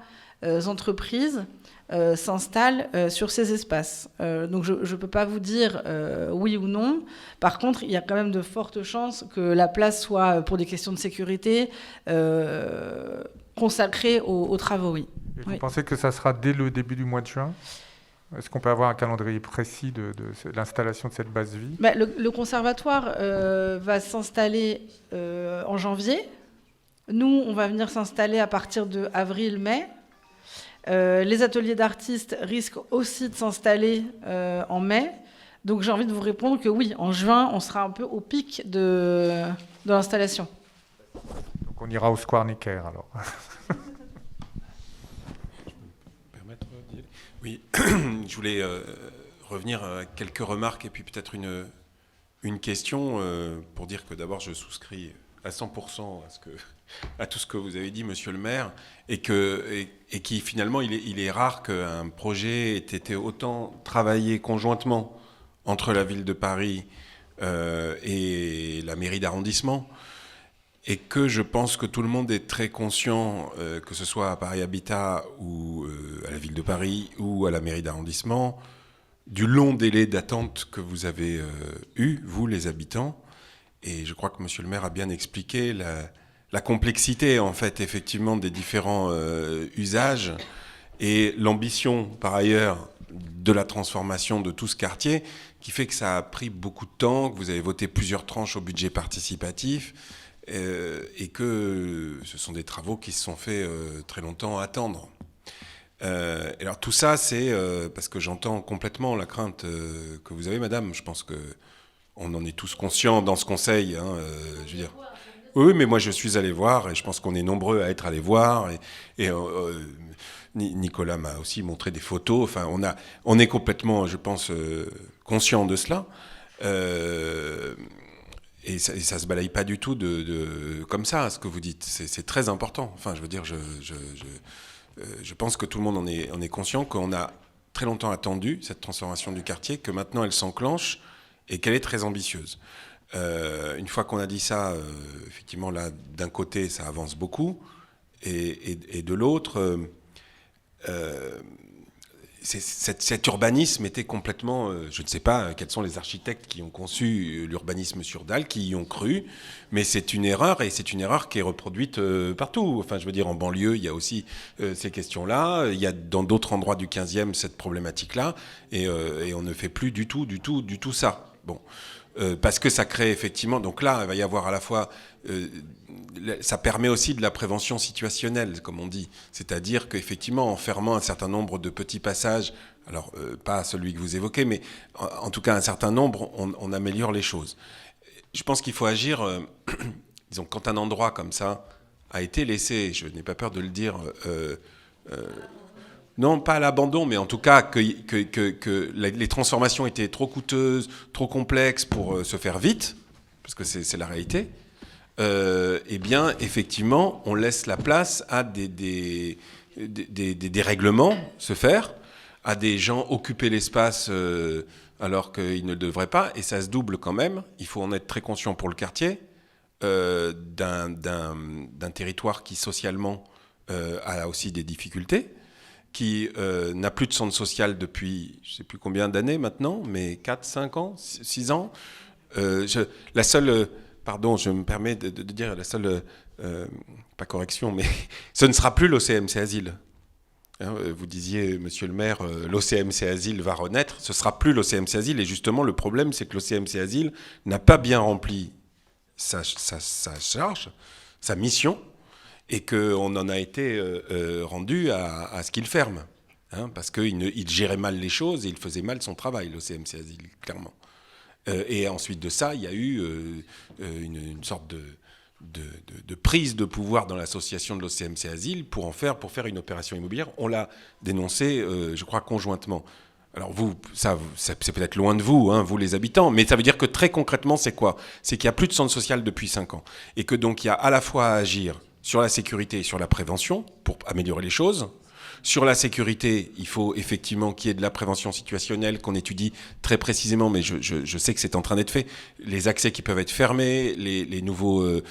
entreprises s'installent sur ces espaces. Donc je ne peux pas vous dire oui ou non. Par contre, il y a quand même de fortes chances que la place soit, pour des questions de sécurité, consacrée aux travaux, oui. Et vous pensez que ça sera dès le début du mois de juin ? Est-ce qu'on peut avoir un calendrier précis de l'installation de cette base vie ? Le conservatoire va s'installer en janvier. Nous, on va venir s'installer à partir de avril-mai. Les ateliers d'artistes risquent aussi de s'installer en mai. Donc j'ai envie de vous répondre que oui, en juin, on sera un peu au pic de l'installation. Donc on ira au Square Necker alors. Oui, je voulais revenir à quelques remarques et puis peut-être une question pour dire que d'abord je souscris à 100% à tout ce que vous avez dit, monsieur le maire, et qui finalement il est rare qu'un projet ait été autant travaillé conjointement entre la ville de Paris et la mairie d'arrondissement. Et que je pense que tout le monde est très conscient, que ce soit à Paris Habitat ou à la ville de Paris ou à la mairie d'arrondissement, du long délai d'attente que vous avez eu, vous les habitants. Et je crois que monsieur le maire a bien expliqué la complexité, en fait, effectivement, des différents usages et l'ambition, par ailleurs, de la transformation de tout ce quartier, qui fait que ça a pris beaucoup de temps, que vous avez voté plusieurs tranches au budget participatif, et que ce sont des travaux qui se sont faits très longtemps à attendre. Alors tout ça, c'est parce que j'entends complètement la crainte que vous avez, madame. Je pense qu'on en est tous conscients dans ce conseil. Je veux dire. Oui, mais moi je suis allé voir et je pense qu'on est nombreux à être allés voir. Et Nicolas m'a aussi montré des photos. Enfin, on est complètement, je pense, conscient de cela. Et ça se balaye pas du tout comme ça, ce que vous dites. C'est très important. Enfin, je veux dire, je pense que tout le monde en est conscient, qu'on a très longtemps attendu cette transformation du quartier, que maintenant elle s'enclenche et qu'elle est très ambitieuse. Une fois qu'on a dit ça, effectivement, là, d'un côté, ça avance beaucoup, et de l'autre, cet urbanisme était complètement... je ne sais pas quels sont les architectes qui ont conçu l'urbanisme sur dalle, qui y ont cru, mais c'est une erreur, et c'est une erreur qui est reproduite partout. Enfin, je veux dire, en banlieue, il y a aussi ces questions-là. Il y a dans d'autres endroits du 15e cette problématique-là, et on ne fait plus du tout ça. Bon. Parce que ça crée effectivement... Donc là, il va y avoir à la fois... ça permet aussi de la prévention situationnelle, comme on dit. C'est-à-dire qu'effectivement, en fermant un certain nombre de petits passages, alors pas celui que vous évoquez, mais en tout cas un certain nombre, on améliore les choses. Je pense qu'il faut agir... disons, quand un endroit comme ça a été laissé, je n'ai pas peur de le dire, non pas à l'abandon, mais en tout cas que les transformations étaient trop coûteuses, trop complexes pour se faire vite, parce que c'est la réalité, eh bien, effectivement, on laisse la place à des règlements se faire, à des gens occuper l'espace alors qu'ils ne devraient pas, et ça se double quand même, il faut en être très conscient pour le quartier, d'un territoire qui socialement a aussi des difficultés, qui n'a plus de centre social depuis je ne sais plus combien d'années maintenant, mais 4, 5 ans, 6 ans. La seule... Pardon, je me permets de dire la seule... pas correction, mais ce ne sera plus l'OCMC Asile. Hein, vous disiez, monsieur le maire, l'OCMC Asile va renaître. Ce ne sera plus l'OCMC Asile. Et justement, le problème, c'est que l'OCMC Asile n'a pas bien rempli sa charge, sa mission, et qu'on en a été rendu à ce qu'il ferme. Hein, parce qu'il gérait mal les choses et il faisait mal son travail, l'OCMC Asile, clairement. Et ensuite de ça, il y a eu une sorte de prise de pouvoir dans l'association de l'OCMC Asile pour faire une opération immobilière. On l'a dénoncé, je crois, conjointement. Alors vous, c'est peut-être loin de vous, hein, vous les habitants, mais ça veut dire que très concrètement, c'est quoi? C'est qu'il n'y a plus de centre social depuis 5 ans. Et que donc il y a à la fois à agir sur la sécurité et sur la prévention pour améliorer les choses. Sur la sécurité, il faut effectivement qu'il y ait de la prévention situationnelle, qu'on étudie très précisément, mais je sais que c'est en train d'être fait, les accès qui peuvent être fermés, les nouveaux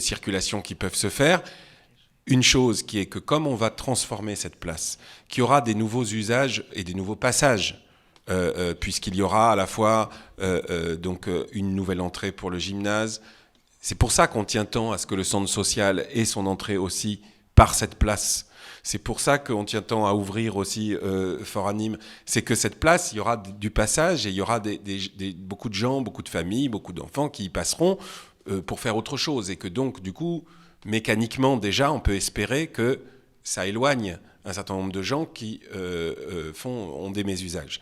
circulations qui peuvent se faire. Une chose qui est que comme on va transformer cette place, qu'il y aura des nouveaux usages et des nouveaux passages, puisqu'il y aura à la fois donc une nouvelle entrée pour le gymnase. C'est pour ça qu'on tient tant à ce que le centre social ait son entrée aussi par cette place. C'est pour ça qu'on tient tant à ouvrir aussi Fort Anime. C'est que cette place, il y aura du passage et il y aura beaucoup de gens, beaucoup de familles, beaucoup d'enfants qui y passeront pour faire autre chose. Et que donc, du coup, mécaniquement, déjà, on peut espérer que ça éloigne un certain nombre de gens qui ont des mésusages.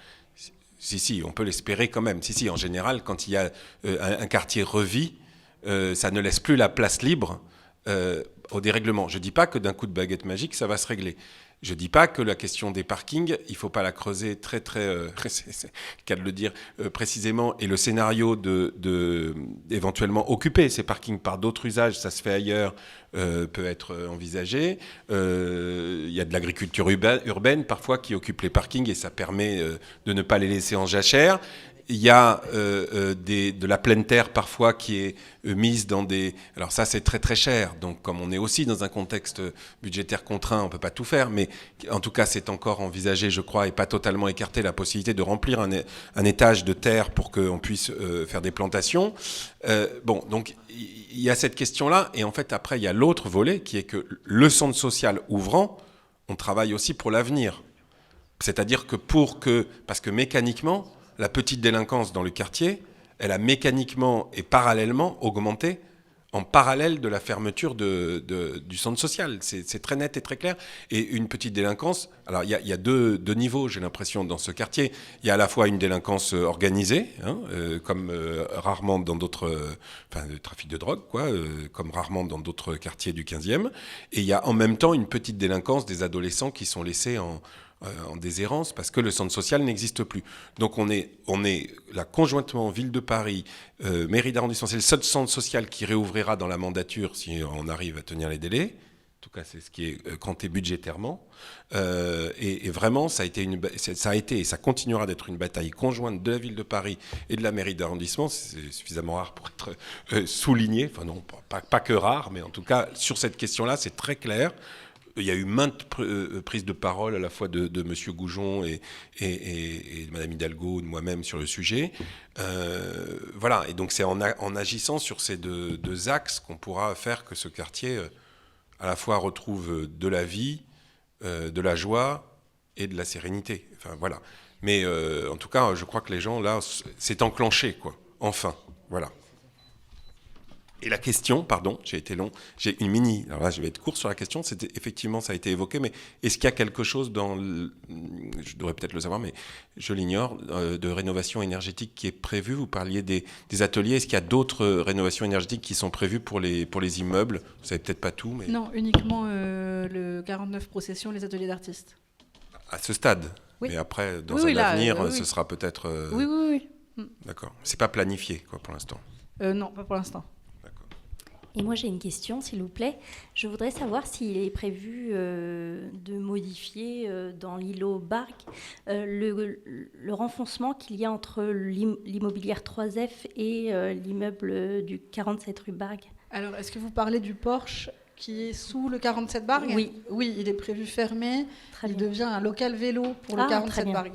Si, on peut l'espérer quand même. Si, en général, quand il y a un quartier revit, ça ne laisse plus la place libre au dérèglement. Je ne dis pas que d'un coup de baguette magique, ça va se régler. Je ne dis pas que la question des parkings, il ne faut pas la creuser très, c'est le cas de le dire précisément, et le scénario éventuellement occuper ces parkings par d'autres usages, ça se fait ailleurs, peut être envisagé. Il y a de l'agriculture urbaine parfois qui occupe les parkings et ça permet de ne pas les laisser en jachère. Il y a de la pleine terre parfois qui est mise dans des... Alors ça, c'est très très cher. Donc comme on est aussi dans un contexte budgétaire contraint, on ne peut pas tout faire. Mais en tout cas, c'est encore envisagé, je crois, et pas totalement écarté la possibilité de remplir un étage de terre pour qu'on puisse faire des plantations. Donc il y a cette question-là. Et en fait, après, il y a l'autre volet qui est que le centre social ouvrant, on travaille aussi pour l'avenir. C'est-à-dire que parce que mécaniquement, la petite délinquance dans le quartier, elle a mécaniquement et parallèlement augmenté en parallèle de la fermeture du centre social. C'est très net et très clair. Et une petite délinquance, alors il y a deux niveaux, j'ai l'impression, dans ce quartier. Il y a à la fois une délinquance organisée, hein, comme rarement dans d'autres... le trafic de drogue, quoi, comme rarement dans d'autres quartiers du 15e. Et il y a en même temps une petite délinquance des adolescents qui sont laissés en déshérence parce que le centre social n'existe plus. Donc on est là conjointement Ville de Paris, mairie d'arrondissement, c'est le seul centre social qui réouvrira dans la mandature si on arrive à tenir les délais. En tout cas, c'est ce qui est compté budgétairement. Et vraiment, ça a été et ça continuera d'être une bataille conjointe de la Ville de Paris et de la mairie d'arrondissement. C'est suffisamment rare pour être souligné. Enfin non, pas que rare, mais en tout cas, sur cette question-là, c'est très clair. Il y a eu maintes prises de parole à la fois de M. Goujon et de Mme Hidalgo, de moi-même sur le sujet. Voilà, et donc c'est en agissant sur ces deux axes qu'on pourra faire que ce quartier à la fois retrouve de la vie, de la joie et de la sérénité. Enfin voilà. Mais en tout cas, je crois que les gens, là, c'est enclenché, quoi. Enfin, voilà. Et la question, pardon, j'ai été long, j'ai une mini, alors là je vais être court sur la question, c'était effectivement ça a été évoqué, mais est-ce qu'il y a quelque chose je devrais peut-être le savoir, mais je l'ignore, de rénovation énergétique qui est prévu? Vous parliez des ateliers, est-ce qu'il y a d'autres rénovations énergétiques qui sont prévues pour les immeubles? Vous savez peut-être pas tout, mais... Non, uniquement le 49 processions, les ateliers d'artistes. À ce stade. Oui. Mais après, dans Oui, un là, avenir, oui. ce sera peut-être... Oui. D'accord. C'est pas planifié, quoi, pour l'instant. Non, pas pour l'instant. Et moi, j'ai une question, s'il vous plaît. Je voudrais savoir s'il est prévu de modifier dans l'îlot Barg le renfoncement qu'il y a entre l'immobilière 3F et l'immeuble du 47 rue Barg. Alors, est-ce que vous parlez du Porsche qui est sous le 47 Barg? Oui. Oui, il est prévu fermé. Très Il bien. devient un local vélo pour le Ah, 47 très bien. Barg.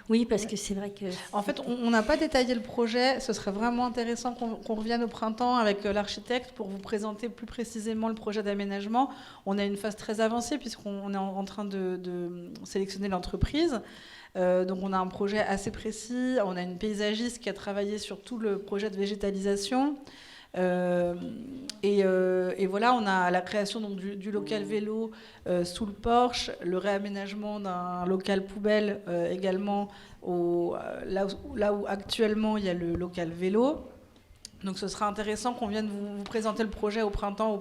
Oui, parce que c'est vrai que... En fait, on n'a pas détaillé le projet. Ce serait vraiment intéressant qu'on revienne au printemps avec l'architecte pour vous présenter plus précisément le projet d'aménagement. On a une phase très avancée puisqu'on est en train de sélectionner l'entreprise. Donc on a un projet assez précis. On a une paysagiste qui a travaillé sur tout le projet de végétalisation. Et voilà, on a la création donc, du local vélo sous le Porsche, le réaménagement d'un local poubelle également là où actuellement il y a le local vélo. Donc ce sera intéressant qu'on vienne vous présenter le projet au printemps,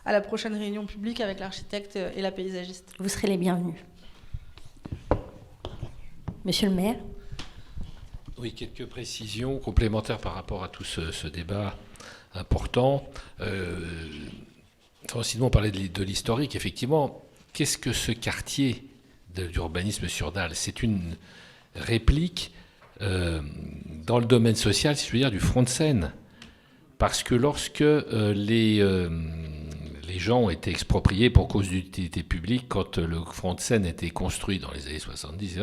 à la prochaine réunion publique avec l'architecte et la paysagiste. Vous serez les bienvenus. Monsieur le maire. Oui, quelques précisions complémentaires par rapport à tout ce débat important. Sinon, on parlait de l'historique. Effectivement, qu'est-ce que ce quartier d'urbanisme sur Dalle? C'est une réplique dans le domaine social, si je veux dire, du front de Seine. Parce que lorsque les gens ont été expropriés pour cause d'utilité publique, quand le front de Seine a été construit dans les années 70,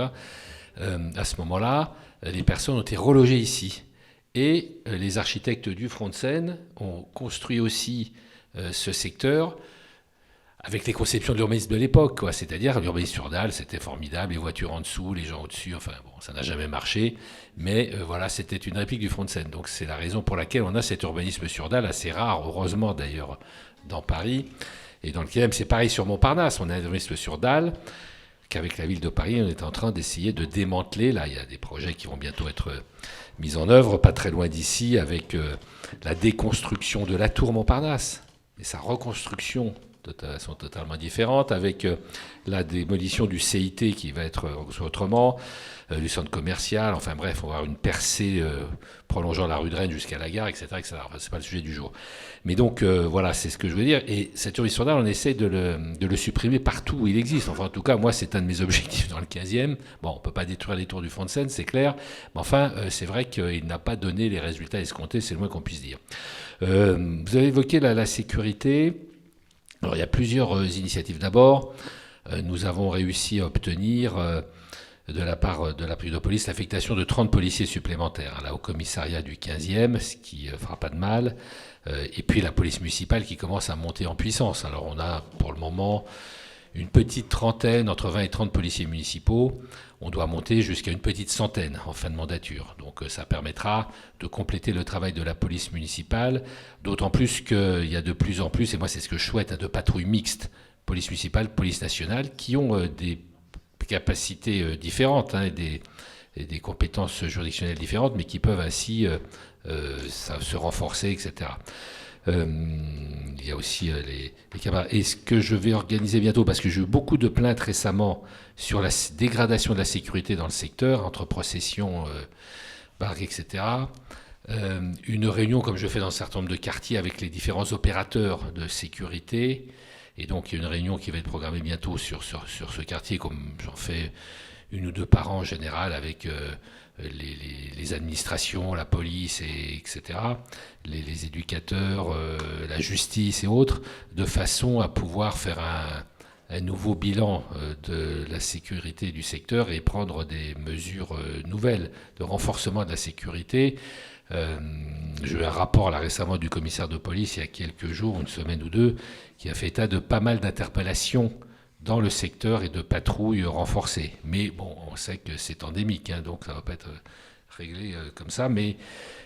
à ce moment-là, les personnes ont été relogées ici. Et les architectes du front de Seine ont construit aussi ce secteur avec les conceptions de l'urbanisme de l'époque, c'est-à-dire l'urbanisme sur Dalle, c'était formidable, les voitures en dessous, les gens au-dessus, enfin bon, ça n'a jamais marché, mais voilà, c'était une réplique du front de Seine. Donc c'est la raison pour laquelle on a cet urbanisme sur Dalle, assez rare, heureusement d'ailleurs, dans Paris, et dans lequel c'est pareil sur Montparnasse, on a un urbanisme sur Dalle, qu'avec la ville de Paris, on est en train d'essayer de démanteler. Là, il y a des projets qui vont bientôt être mis en œuvre, pas très loin d'ici, avec la déconstruction de la tour Montparnasse et sa reconstruction sont totalement différentes, avec la démolition du CIT qui va être autrement, du centre commercial, enfin bref, on va avoir une percée prolongeant la rue de Rennes jusqu'à la gare, etc. etc. Enfin, c'est pas le sujet du jour. Mais donc, voilà, c'est ce que je veux dire. Et cette urbanisme sur Dalle, on essaie de le supprimer partout où il existe. Enfin, en tout cas, moi, c'est un de mes objectifs dans le 15e. Bon, on peut pas détruire les tours du front de Seine, c'est clair. Mais enfin, c'est vrai qu'il n'a pas donné les résultats escomptés, c'est le moins qu'on puisse dire. Vous avez évoqué la sécurité. Alors, il y a plusieurs initiatives. D'abord, nous avons réussi à obtenir de la part de la préfecture de police l'affectation de 30 policiers supplémentaires là, au commissariat du 15e, ce qui fera pas de mal. Et puis la police municipale qui commence à monter en puissance. Alors on a pour le moment une petite trentaine, entre 20 et 30 policiers municipaux. On doit monter jusqu'à une petite centaine en fin de mandature. Donc ça permettra de compléter le travail de la police municipale, d'autant plus qu'il y a de plus en plus, et moi c'est ce que je souhaite, de patrouilles mixtes, police municipale, police nationale, qui ont des capacités différentes et des compétences juridictionnelles différentes, mais qui peuvent ainsi se renforcer, etc. Il y a aussi les camarades. Et ce que je vais organiser bientôt, parce que j'ai eu beaucoup de plaintes récemment sur la dégradation de la sécurité dans le secteur, entre processions, barques, etc., une réunion, comme je fais dans un certain nombre de quartiers, avec les différents opérateurs de sécurité. Et donc, il y a une réunion qui va être programmée bientôt sur ce quartier, comme j'en fais une ou deux par an en général, avec les administrations, la police, etc., les éducateurs, la justice et autres, de façon à pouvoir faire un nouveau bilan de la sécurité du secteur et prendre des mesures nouvelles de renforcement de la sécurité. J'ai eu un rapport là, récemment du commissaire de police, il y a quelques jours, une semaine ou deux, qui a fait état de pas mal d'interpellations dans le secteur et de patrouilles renforcées. Mais bon, on sait que c'est endémique, donc ça ne va pas être régler comme ça, mais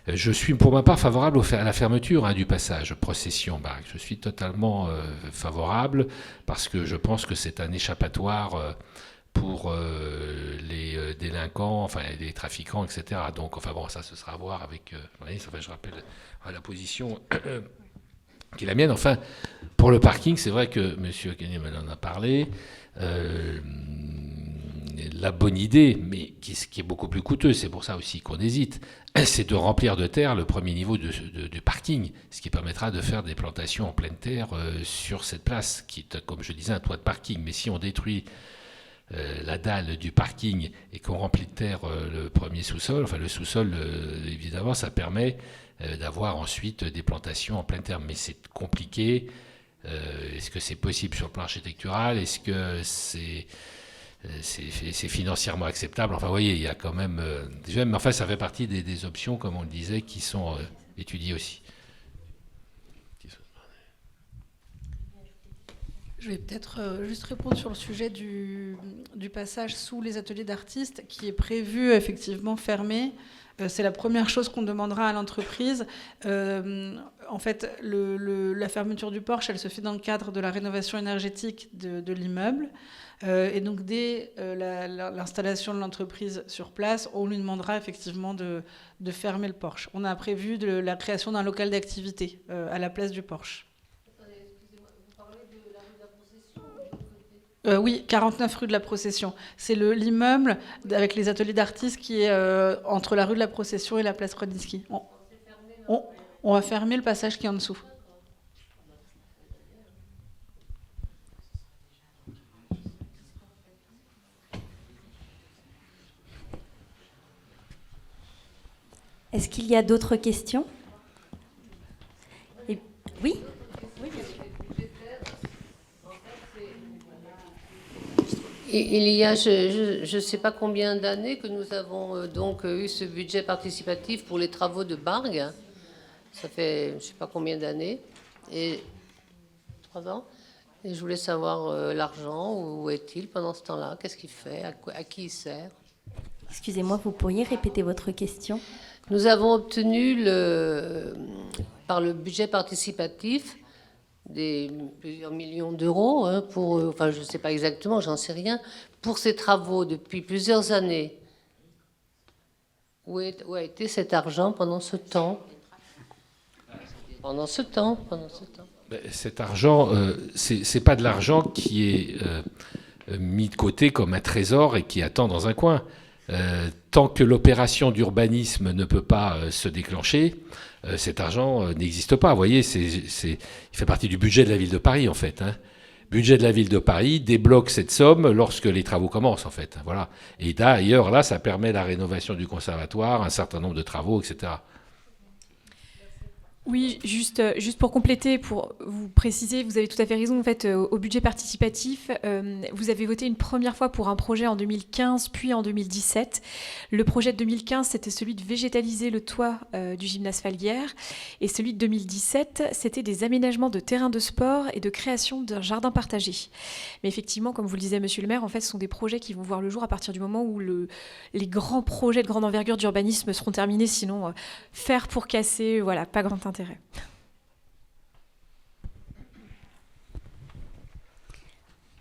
je suis pour ma part favorable à la fermeture du passage procession-barque. Je suis totalement favorable parce que je pense que c'est un échappatoire pour les délinquants, enfin les trafiquants, etc. Donc, enfin bon, ça ce sera à voir avec. Je rappelle la position qui est la mienne. Enfin, pour le parking, c'est vrai que M. Kenyem en a parlé. La bonne idée, mais qui est beaucoup plus coûteux, c'est pour ça aussi qu'on hésite, c'est de remplir de terre le premier niveau du parking, ce qui permettra de faire des plantations en pleine terre sur cette place, qui est, comme je disais, un toit de parking. Mais si on détruit la dalle du parking et qu'on remplit de terre le premier sous-sol, enfin le sous-sol, évidemment, ça permet d'avoir ensuite des plantations en pleine terre. Mais c'est compliqué. Est-ce que c'est possible sur le plan architectural? Est-ce que c'est financièrement acceptable? Enfin, vous voyez, il y a quand même mais enfin, ça fait partie des options, comme on le disait, qui sont étudiées aussi. Je vais peut-être juste répondre sur le sujet du passage sous les ateliers d'artistes, qui est prévu effectivement fermé. C'est la première chose qu'on demandera à l'entreprise. En fait, la fermeture du porche, elle se fait dans le cadre de la rénovation énergétique de l'immeuble. Et donc, dès l'installation de l'entreprise sur place, on lui demandera effectivement de fermer le porche. On a prévu la création d'un local d'activité à la place du porche. Excusez-moi, vous parlez de la rue de la Procession? Oui, 49 rue de la Procession. C'est l'immeuble avec les ateliers d'artistes qui est entre la rue de la Procession et la place Kroniski. On va fermer le passage qui est en dessous. Est-ce qu'il y a d'autres questions? Oui. Il y a, je ne sais pas combien d'années que nous avons donc eu ce budget participatif pour les travaux de Bargue. Ça fait je ne sais pas combien d'années. Et 3 ans. Et je voulais savoir l'argent, où est-il pendant ce temps-là? Qu'est-ce qu'il fait? À qui il sert? Excusez-moi, vous pourriez répéter votre question? Nous avons obtenu par le budget participatif plusieurs millions d'euros pour, enfin je ne sais pas exactement, j'en sais rien, pour ces travaux depuis plusieurs années. Où a été cet argent pendant ce temps? Pendant ce temps. Cet argent, c'est pas de l'argent qui est mis de côté comme un trésor et qui attend dans un coin. Tant que l'opération d'urbanisme ne peut pas se déclencher, cet argent n'existe pas. Vous voyez, il fait partie du budget de la ville de Paris, en fait. Budget de la ville de Paris débloque cette somme lorsque les travaux commencent, en fait. Voilà. Et d'ailleurs, là, ça permet la rénovation du conservatoire, un certain nombre de travaux, etc. Oui, juste pour compléter, pour vous préciser, vous avez tout à fait raison. En fait, au budget participatif, vous avez voté une première fois pour un projet en 2015, puis en 2017. Le projet de 2015, c'était celui de végétaliser le toit du gymnase Falguière. Et celui de 2017, c'était des aménagements de terrains de sport et de création d'un jardin partagé. Mais effectivement, comme vous le disiez, monsieur le maire, en fait, ce sont des projets qui vont voir le jour à partir du moment où les grands projets de grande envergure d'urbanisme seront terminés. Sinon, faire pour casser, voilà, pas grand intérêt.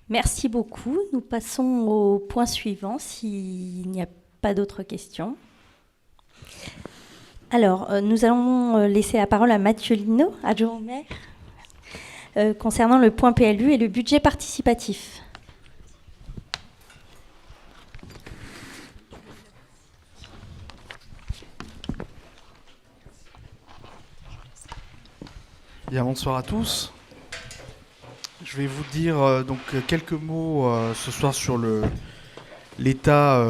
Merci beaucoup. Nous passons au point suivant, s'il n'y a pas d'autres questions. Alors, nous allons laisser la parole à Mathieu Lino, adjoint au maire, concernant le point PLU et le budget participatif. Bien, bonsoir à tous. Je vais vous dire donc quelques mots ce soir sur l'état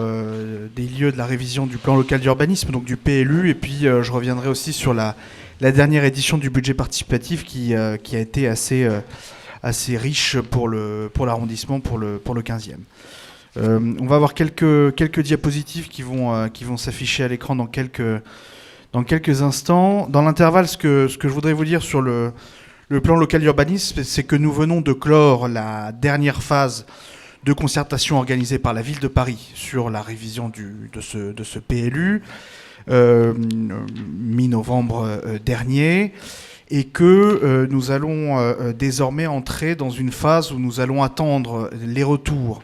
des lieux de la révision du plan local d'urbanisme, donc du PLU, et puis je reviendrai aussi sur la dernière édition du budget participatif qui a été assez riche pour l'arrondissement, pour le 15e. On va avoir quelques diapositives qui vont s'afficher à l'écran dans quelques instants. Dans l'intervalle, ce que je voudrais vous dire sur le plan local d'urbanisme, c'est que nous venons de clore la dernière phase de concertation organisée par la ville de Paris sur la révision de ce PLU, mi-novembre dernier, et que nous allons désormais entrer dans une phase où nous allons attendre les retours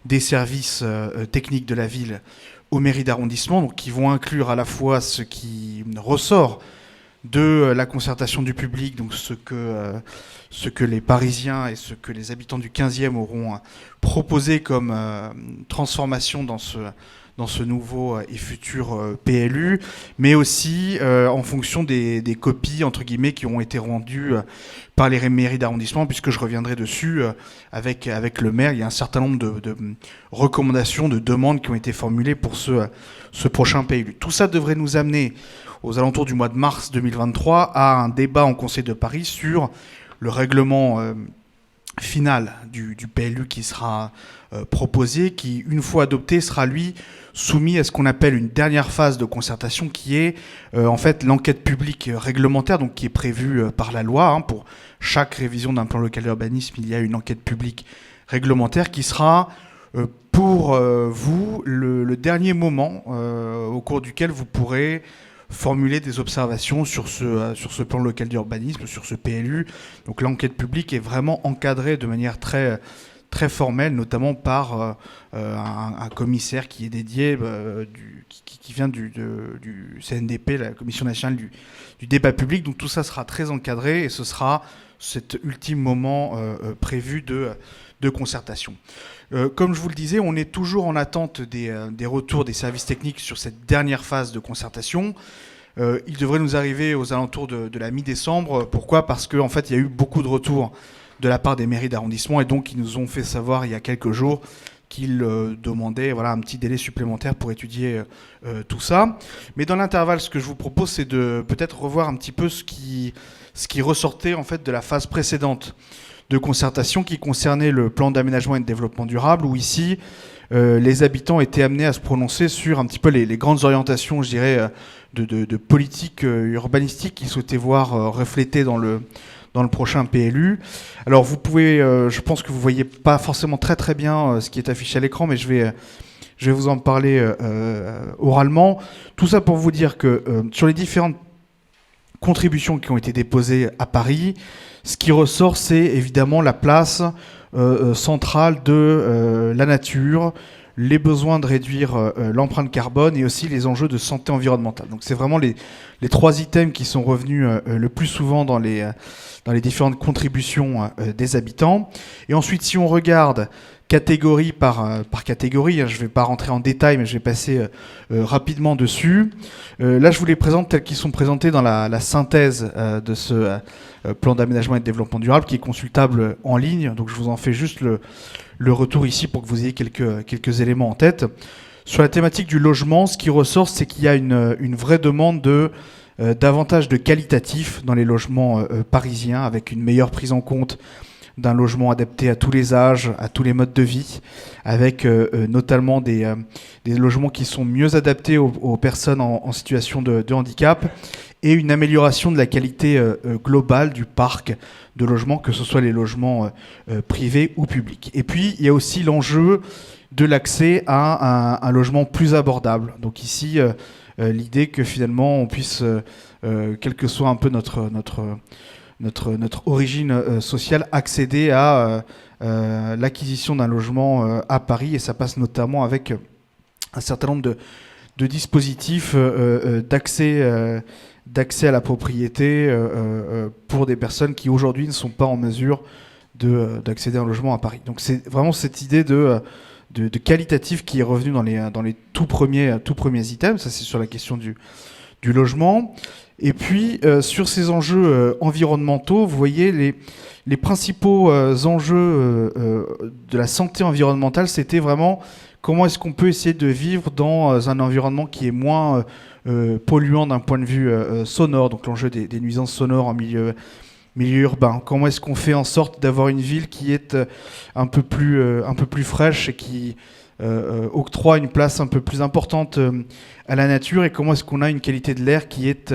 des services techniques de la ville aux mairies d'arrondissement, donc qui vont inclure à la fois ce qui ressort de la concertation du public, donc ce que les Parisiens et ce que les habitants du 15e auront proposé comme transformation dans ce nouveau et futur PLU, mais aussi en fonction des copies, entre guillemets, qui ont été rendues par les mairies d'arrondissement, puisque je reviendrai dessus avec le maire. Il y a un certain nombre de recommandations, de demandes qui ont été formulées pour ce prochain PLU. Tout ça devrait nous amener aux alentours du mois de mars 2023 à un débat en Conseil de Paris sur le règlement final du PLU qui sera proposé, qui, une fois adopté, sera, lui, soumis à ce qu'on appelle une dernière phase de concertation, qui est en fait l'enquête publique réglementaire, donc qui est prévue par la loi. Hein. Pour chaque révision d'un plan local d'urbanisme, il y a une enquête publique réglementaire qui sera pour vous le dernier moment au cours duquel vous pourrez formuler des observations sur ce plan local d'urbanisme, sur ce PLU. Donc l'enquête publique est vraiment encadrée de manière très, très formelle, notamment par un commissaire qui est dédié, qui vient du CNDP, la Commission nationale du débat public. Donc tout ça sera très encadré et ce sera cet ultime moment prévu de concertation. Comme je vous le disais, on est toujours en attente des retours des services techniques sur cette dernière phase de concertation. Il devrait nous arriver aux alentours de la mi-décembre. Pourquoi ? Parce qu'en fait, il y a eu beaucoup de retours de la part des mairies d'arrondissement et donc ils nous ont fait savoir il y a quelques jours qu'ils demandaient un petit délai supplémentaire pour étudier tout ça. Mais dans l'intervalle, ce que je vous propose, c'est de peut-être revoir un petit peu ce qui ressortait en fait de la phase précédente de concertation qui concernait le plan d'aménagement et de développement durable, où ici, les habitants étaient amenés à se prononcer sur un petit peu les grandes orientations, je dirais, de politique urbanistique qu'ils souhaitaient voir reflétées dans le prochain PLU. Alors vous pouvez, je pense que vous voyez pas forcément très très bien ce qui est affiché à l'écran, mais je vais vous en parler oralement. Tout ça pour vous dire que sur les différentes contributions qui ont été déposées à Paris, ce qui ressort, c'est évidemment la place centrale de la nature, les besoins de réduire l'empreinte carbone et aussi les enjeux de santé environnementale. Donc c'est vraiment les trois items qui sont revenus le plus souvent dans les différentes contributions des habitants. Et ensuite, si on regarde catégorie par catégorie, je ne vais pas rentrer en détail, mais je vais passer rapidement dessus. Là, je vous les présente tels qu'ils sont présentés dans la synthèse de ce plan d'aménagement et de développement durable qui est consultable en ligne. Donc je vous en fais juste le retour ici pour que vous ayez quelques éléments en tête. Sur la thématique du logement, ce qui ressort, c'est qu'il y a une vraie demande davantage de qualitatif dans les logements parisiens, avec une meilleure prise en compte d'un logement adapté à tous les âges, à tous les modes de vie, avec notamment des logements qui sont mieux adaptés aux personnes en situation de handicap, et une amélioration de la qualité globale du parc de logements, que ce soit les logements privés ou publics. Et puis, il y a aussi l'enjeu de l'accès à un logement plus abordable. Donc ici, l'idée que finalement, on puisse, quelle que soit un peu notre origine sociale, accéder à l'acquisition d'un logement à Paris, et ça passe notamment avec un certain nombre de dispositifs d'accès à la propriété pour des personnes qui aujourd'hui ne sont pas en mesure d'accéder à un logement à Paris. Donc c'est vraiment cette idée de qualitatif qui est revenue dans les tout premiers items. Ça, c'est sur la question du logement. Et puis, sur ces enjeux environnementaux, vous voyez, les principaux enjeux de la santé environnementale, c'était vraiment comment est-ce qu'on peut essayer de vivre dans un environnement qui est moins polluant d'un point de vue sonore, donc l'enjeu des nuisances sonores en milieu urbain. Comment est-ce qu'on fait en sorte d'avoir une ville qui est un peu plus fraîche et qui octroie une place un peu plus importante à la nature, et comment est-ce qu'on a une qualité de l'air qui est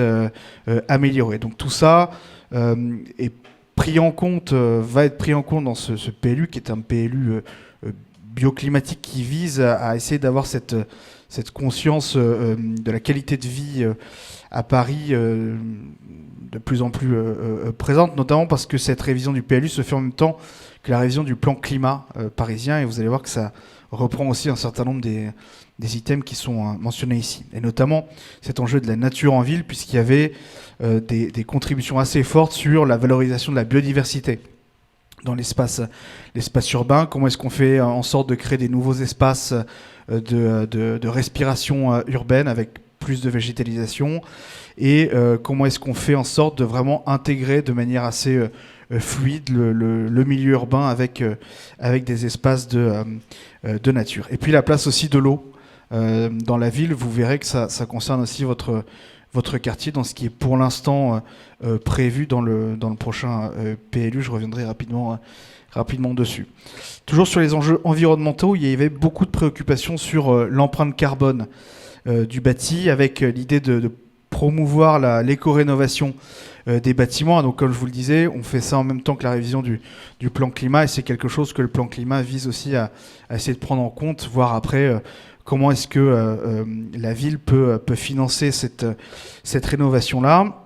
améliorée. Donc tout ça est pris en compte, va être pris en compte dans ce PLU, qui est un PLU bioclimatique qui vise à essayer d'avoir cette conscience de la qualité de vie à Paris de plus en plus présente, notamment parce que cette révision du PLU se fait en même temps que la révision du plan climat parisien, et vous allez voir que ça reprend aussi un certain nombre des items qui sont mentionnés ici, et notamment cet enjeu de la nature en ville, puisqu'il y avait des contributions assez fortes sur la valorisation de la biodiversité dans l'espace urbain. Comment est-ce qu'on fait en sorte de créer des nouveaux espaces de respiration urbaine avec plus de végétalisation, et comment est-ce qu'on fait en sorte de vraiment intégrer de manière assez fluide le milieu urbain avec des espaces de nature. Et puis la place aussi de l'eau dans la ville, vous verrez que ça concerne aussi votre quartier dans ce qui est pour l'instant prévu dans le prochain PLU. Je reviendrai rapidement dessus. Toujours sur les enjeux environnementaux, il y avait beaucoup de préoccupations sur l'empreinte carbone du bâti, avec l'idée de promouvoir l'éco-rénovation des bâtiments. Donc, comme je vous le disais, on fait ça en même temps que la révision du plan climat, et c'est quelque chose que le plan climat vise aussi à essayer de prendre en compte, voir après comment est-ce que la ville peut financer cette rénovation-là.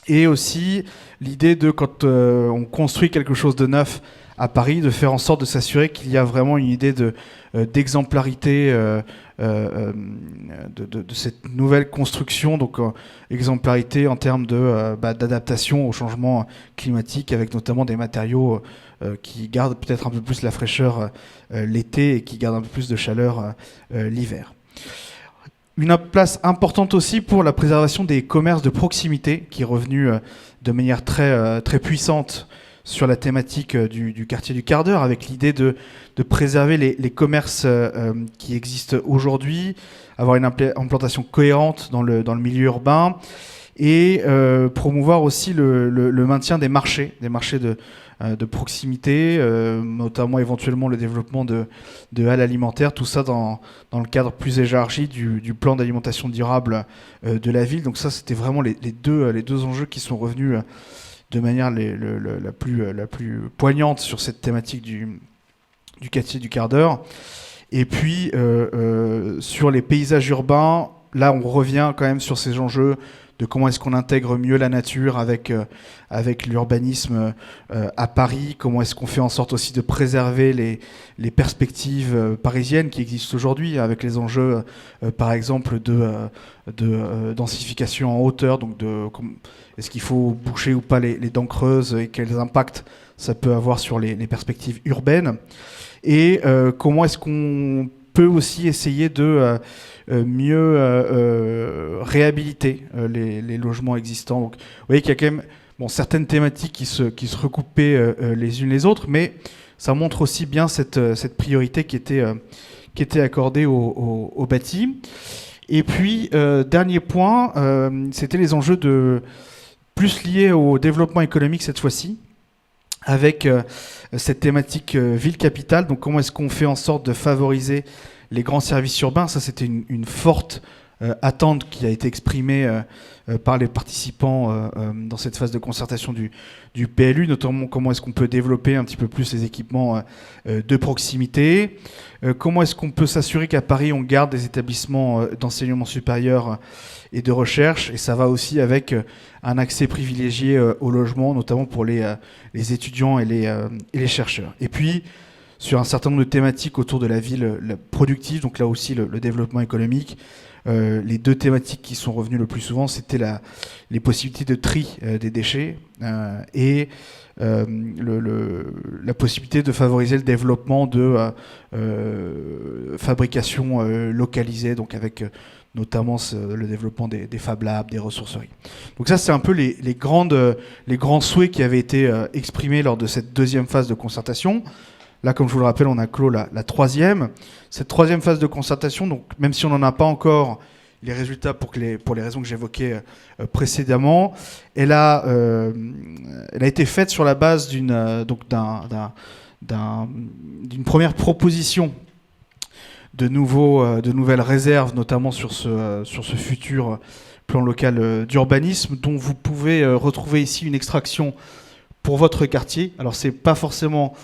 Et aussi l'idée de, quand on construit quelque chose de neuf à Paris, de faire en sorte de s'assurer qu'il y a vraiment une idée d'exemplarité de cette nouvelle construction, donc exemplarité en termes d'adaptation au changement climatique, avec notamment des matériaux qui gardent peut-être un peu plus la fraîcheur l'été et qui gardent un peu plus de chaleur l'hiver. Une place importante aussi pour la préservation des commerces de proximité, qui est revenue de manière très puissante sur la thématique du quartier du quart d'heure, avec l'idée de préserver les commerces qui existent aujourd'hui, avoir une implantation cohérente dans le milieu urbain, et promouvoir aussi le maintien des marchés de proximité, notamment éventuellement le développement de halles alimentaires, tout ça dans le cadre plus élargi du plan d'alimentation durable de la ville. Donc ça, c'était vraiment les deux enjeux qui sont revenus de manière la plus poignante sur cette thématique du quartier du quart d'heure. Et puis, sur les paysages urbains, là, on revient quand même sur ces enjeux de comment est-ce qu'on intègre mieux la nature avec l'urbanisme à Paris, comment est-ce qu'on fait en sorte aussi de préserver les perspectives parisiennes qui existent aujourd'hui, avec les enjeux, par exemple, de densification en hauteur, donc est-ce qu'il faut boucher ou pas les dents creuses, et quels impacts ça peut avoir sur les perspectives urbaines, et comment est-ce qu'on peut aussi essayer de mieux réhabiliter les logements existants. Donc, vous voyez qu'il y a quand même certaines thématiques qui se recoupaient les unes les autres, mais ça montre aussi bien cette priorité qui était accordée au bâti. Et puis, dernier point, c'était les enjeux plus liés au développement économique cette fois-ci, avec cette thématique ville-capitale. Donc, comment est-ce qu'on fait en sorte de favoriser les grands services urbains? Ça, c'était une forte attente qui a été exprimée par les participants dans cette phase de concertation du PLU, notamment comment est-ce qu'on peut développer un petit peu plus les équipements de proximité, comment est-ce qu'on peut s'assurer qu'à Paris, on garde des établissements d'enseignement supérieur et de recherche, et ça va aussi avec un accès privilégié au logement, notamment pour les étudiants et les chercheurs. Et puis, sur un certain nombre de thématiques autour de la ville productive, donc là aussi le développement économique. Les deux thématiques qui sont revenues le plus souvent, c'était les possibilités de tri des déchets et la possibilité de favoriser le développement de fabrication localisée, donc avec notamment le développement des Fab Labs, des ressourceries. Donc ça, c'est un peu les grands souhaits qui avaient été exprimés lors de cette deuxième phase de concertation. Là, comme je vous le rappelle, on a clos la troisième. Cette troisième phase de concertation, donc même si on n'en a pas encore les résultats pour les raisons que j'évoquais précédemment, elle a été faite sur la base d'une première proposition de nouvelles réserves, notamment sur ce futur plan local d'urbanisme, dont vous pouvez retrouver ici une extraction pour votre quartier. Alors c'est pas forcément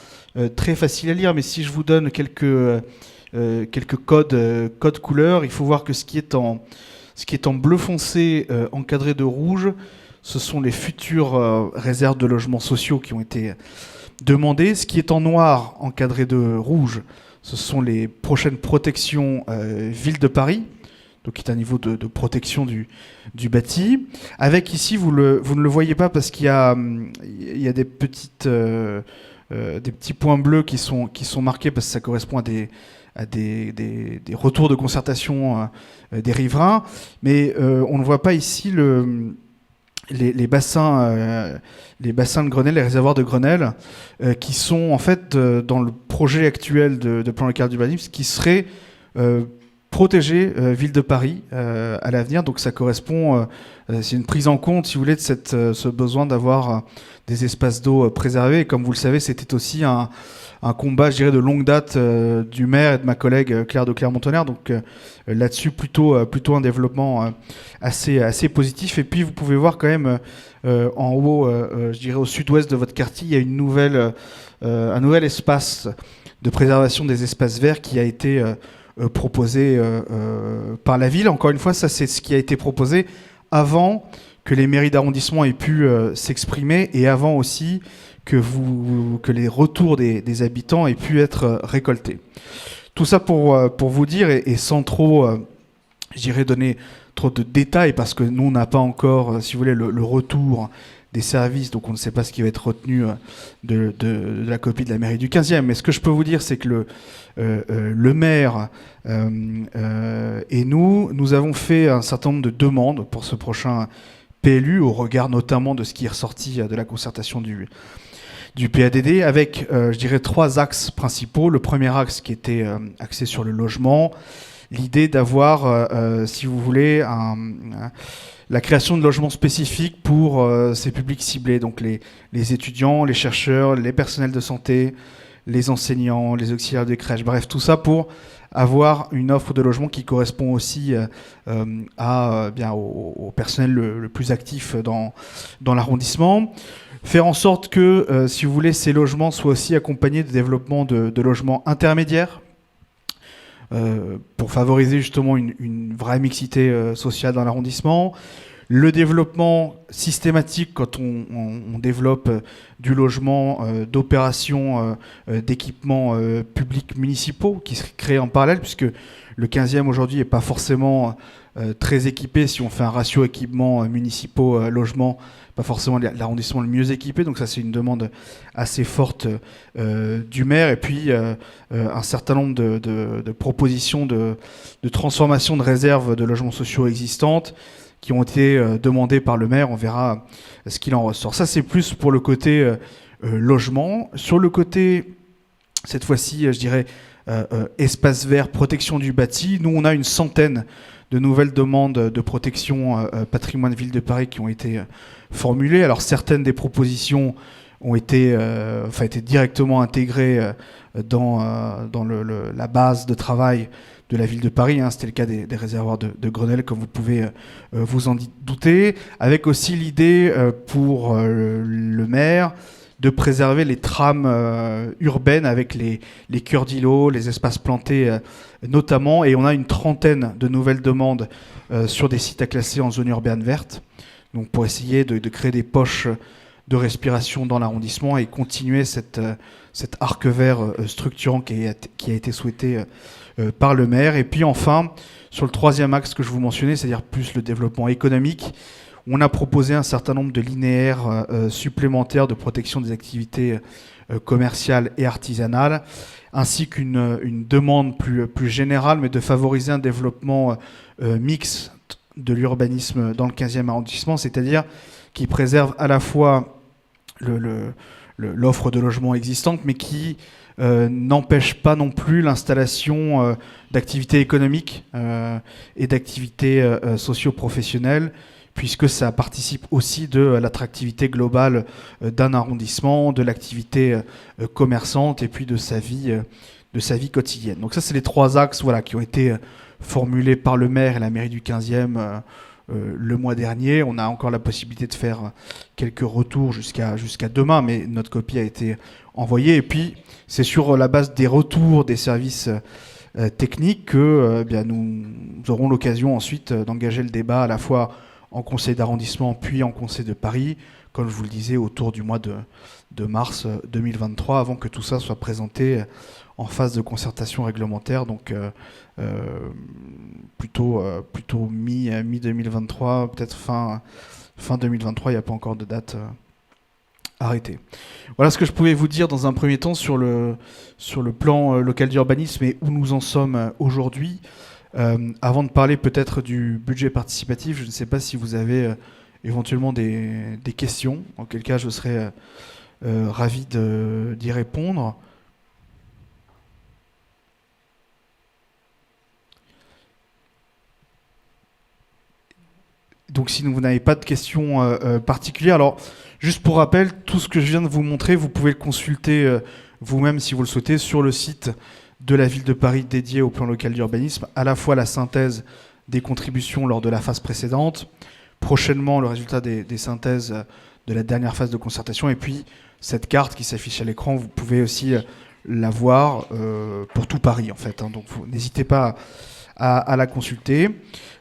très facile à lire, mais si je vous donne quelques codes couleurs, il faut voir que ce qui est en bleu foncé encadré de rouge, ce sont les futures réserves de logements sociaux qui ont été demandées. Ce qui est en noir encadré de rouge, ce sont les prochaines protections Ville de Paris, donc qui est un niveau de protection du bâti. Avec ici, vous ne le voyez pas parce qu'il y a des petits points bleus qui sont marqués parce que ça correspond à des retours de concertation des riverains. Mais on ne voit pas ici les bassins de Grenelle, les réservoirs de Grenelle, qui sont en fait dans le projet actuel de plan local d'urbanisme, qui serait protégé Ville de Paris à l'avenir. Donc ça correspond, c'est une prise en compte, si vous voulez, de ce besoin d'avoir des espaces d'eau préservés. Et comme vous le savez, c'était aussi un combat, je dirais, de longue date du maire et de ma collègue Claire de Clermont-Tonnerre. Donc là-dessus, plutôt un développement assez positif. Et puis vous pouvez voir quand même en haut, je dirais au sud-ouest de votre quartier, il y a un nouvel espace de préservation des espaces verts qui a été proposé par la ville. Encore une fois, ça c'est ce qui a été proposé avant que les mairies d'arrondissement aient pu s'exprimer et avant aussi que les retours des habitants aient pu être récoltés. Tout ça pour vous dire, et sans trop, je dirais, donner trop de détails, parce que nous, on n'a pas encore, si vous voulez, le retour des services, donc on ne sait pas ce qui va être retenu de la copie de la mairie du 15e. Mais ce que je peux vous dire, c'est que le maire et nous avons fait un certain nombre de demandes pour ce prochain PLU, au regard notamment de ce qui est ressorti de la concertation du PADD, avec, je dirais, 3 axes principaux. Le premier axe qui était axé sur le logement, l'idée d'avoir, si vous voulez, la création de logements spécifiques pour ces publics ciblés, donc les étudiants, les chercheurs, les personnels de santé, les enseignants, les auxiliaires de crèche, bref, tout ça pour avoir une offre de logement qui correspond aussi au personnel le plus actif dans l'arrondissement. Faire en sorte que, si vous voulez, ces logements soient aussi accompagnés de développement de logements intermédiaires, pour favoriser justement une vraie mixité sociale dans l'arrondissement. Le développement systématique, quand on développe du logement, d'opérations, d'équipements publics municipaux qui seraient créés en parallèle, puisque le 15e aujourd'hui n'est pas forcément très équipé. Si on fait un ratio équipements municipaux, logements, pas forcément l'arrondissement le mieux équipé. Donc ça, c'est une demande assez forte du maire. Et puis, un certain nombre de propositions de transformation de réserves de logements sociaux existantes qui ont été demandées par le maire. On verra ce qu'il en ressort. Ça, c'est plus pour le côté logement. Sur le côté, cette fois-ci, je dirais, espace vert, protection du bâti, nous, on a une centaine de nouvelles demandes de protection patrimoine Ville de Paris qui ont été formulées. Alors, certaines des propositions ont été directement intégrées dans la base de travail de la Ville de Paris. C'était le cas des réservoirs de Grenelle, comme vous pouvez vous en douter, avec aussi l'idée pour le maire de préserver les trames urbaines avec les cœurs d'îlots, les espaces plantés notamment. Et on a une trentaine de nouvelles demandes sur des sites à classer en zone urbaine verte, donc pour essayer de créer des poches de respiration dans l'arrondissement et continuer cet arc vert structurant qui a été souhaité par le maire. Et puis enfin, sur le troisième axe que je vous mentionnais, c'est-à-dire plus le développement économique, on a proposé un certain nombre de linéaires supplémentaires de protection des activités commerciales et artisanales, ainsi qu'une demande plus générale, mais de favoriser un développement mixte de l'urbanisme dans le 15e arrondissement, c'est-à-dire qui préserve à la fois l'offre de logements existante, mais qui n'empêche pas non plus l'installation d'activités économiques et d'activités socio-professionnelles, puisque ça participe aussi de l'attractivité globale d'un arrondissement, de l'activité commerçante et puis de sa vie quotidienne. Donc ça, c'est les 3 axes qui ont été formulés par le maire et la mairie du 15e le mois dernier. On a encore la possibilité de faire quelques retours jusqu'à demain, mais notre copie a été envoyée. Et puis, c'est sur la base des retours des services techniques que nous aurons l'occasion ensuite d'engager le débat à la fois en conseil d'arrondissement puis en conseil de Paris, comme je vous le disais, autour du mois de mars 2023, avant que tout ça soit présenté en phase de concertation réglementaire, donc plutôt mi-2023, peut-être fin 2023, il n'y a pas encore de date arrêtée. Voilà ce que je pouvais vous dire dans un premier temps sur le plan local d'urbanisme et où nous en sommes aujourd'hui. Avant de parler peut-être du budget participatif, je ne sais pas si vous avez éventuellement des questions, en quel cas je serais ravi d'y répondre. Donc si vous n'avez pas de questions particulières, alors juste pour rappel, tout ce que je viens de vous montrer, vous pouvez le consulter vous-même si vous le souhaitez sur le site de la ville de Paris dédié au plan local d'urbanisme, à la fois la synthèse des contributions lors de la phase précédente, prochainement le résultat des synthèses de la dernière phase de concertation, et puis cette carte qui s'affiche à l'écran, vous pouvez aussi la voir pour tout Paris en fait, hein, donc n'hésitez pas à la consulter.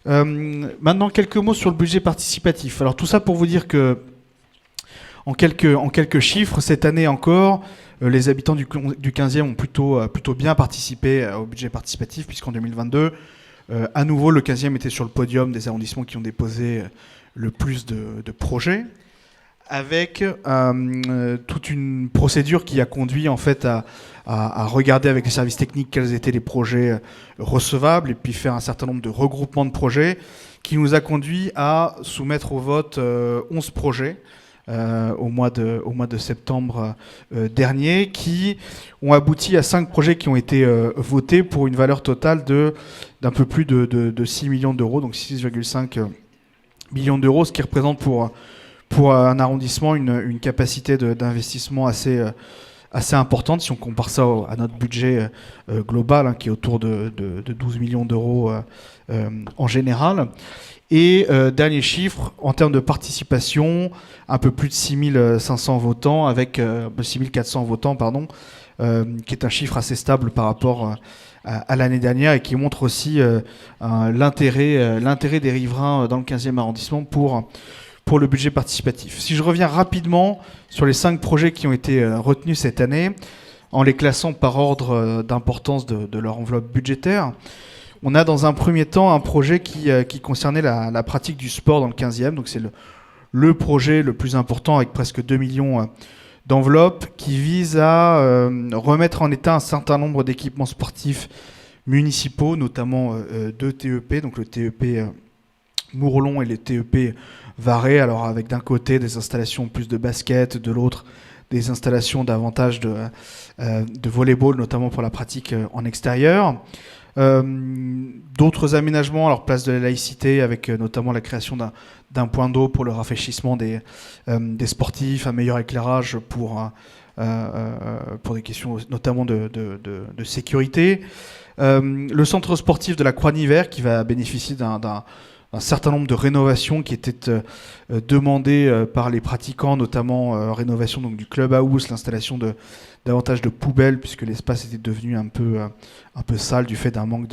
Maintenant, quelques mots sur le budget participatif. Alors tout ça pour vous dire que, en quelques chiffres, cette année encore, les habitants du 15e ont plutôt bien participé au budget participatif, puisqu'en 2022, à nouveau, le 15e était sur le podium des arrondissements qui ont déposé le plus de projets, avec toute une procédure qui a conduit en fait à regarder avec les services techniques quels étaient les projets recevables et puis faire un certain nombre de regroupements de projets qui nous a conduit à soumettre au vote 11 projets au mois de septembre dernier, qui ont abouti à 5 projets qui ont été votés pour une valeur totale d'un peu plus de 6 millions d'euros, donc 6,5 millions d'euros, ce qui représente pour un arrondissement une capacité d'investissement assez importante si on compare ça à notre budget global, hein, qui est autour de 12 millions d'euros en général. Et dernier chiffre, en termes de participation, un peu plus de 6500 votants, avec 6400 votants, pardon, qui est un chiffre assez stable par rapport à l'année dernière et qui montre aussi l'intérêt des riverains dans le 15e arrondissement pour le budget participatif. Si je reviens rapidement sur les 5 projets qui ont été retenus cette année, en les classant par ordre d'importance de leur enveloppe budgétaire, on a dans un premier temps un projet qui concernait la pratique du sport dans le 15e, donc c'est le projet le plus important avec presque 2 millions d'enveloppes, qui vise à remettre en état un certain nombre d'équipements sportifs municipaux, notamment 2 TEP, donc le TEP Mourlon et le TEP Varay, alors avec d'un côté des installations plus de basket, de l'autre des installations davantage de volleyball, notamment pour la pratique en extérieur. D'autres aménagements, alors place de la laïcité, avec notamment la création d'un point d'eau pour le rafraîchissement des sportifs, un meilleur éclairage pour des questions notamment de sécurité. Le centre sportif de la Croix-Niver qui va bénéficier d'un certain nombre de rénovations qui étaient demandées par les pratiquants, notamment rénovation donc, du clubhouse, l'installation davantage de poubelles, puisque l'espace était devenu un peu sale du fait d'un manque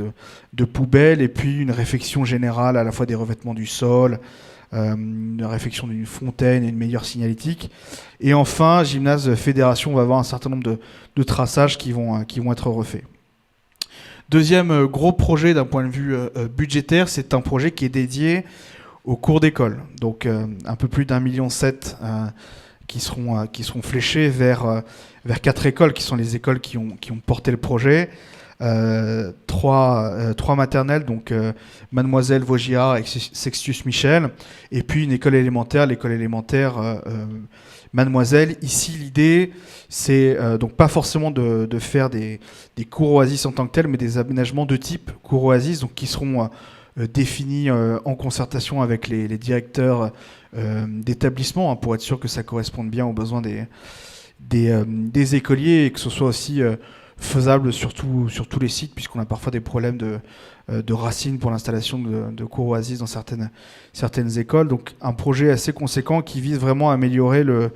de poubelles, et puis une réfection générale à la fois des revêtements du sol, une réfection d'une fontaine et une meilleure signalétique. Et enfin, Gymnase Fédération va avoir un certain nombre de traçages qui vont être refaits. Deuxième gros projet d'un point de vue budgétaire, c'est un projet qui est dédié aux cours d'école. Donc un peu plus d'1,7 million qui seront fléchés vers 4 écoles, qui sont les écoles qui ont porté le projet. 3 maternelles, donc Mademoiselle Vaugirard et Sextius Michel, et puis une école élémentaire, l'école élémentaire Mademoiselle. Ici, l'idée, c'est donc pas forcément de faire des cours oasis en tant que tels, mais des aménagements de type cours oasis, donc qui seront définis en concertation avec les directeurs d'établissement, hein, pour être sûr que ça corresponde bien aux besoins des écoliers et que ce soit aussi faisable sur tous les sites, puisqu'on a parfois des problèmes de racines pour l'installation de cours Oasis dans certaines écoles. Donc un projet assez conséquent qui vise vraiment à améliorer le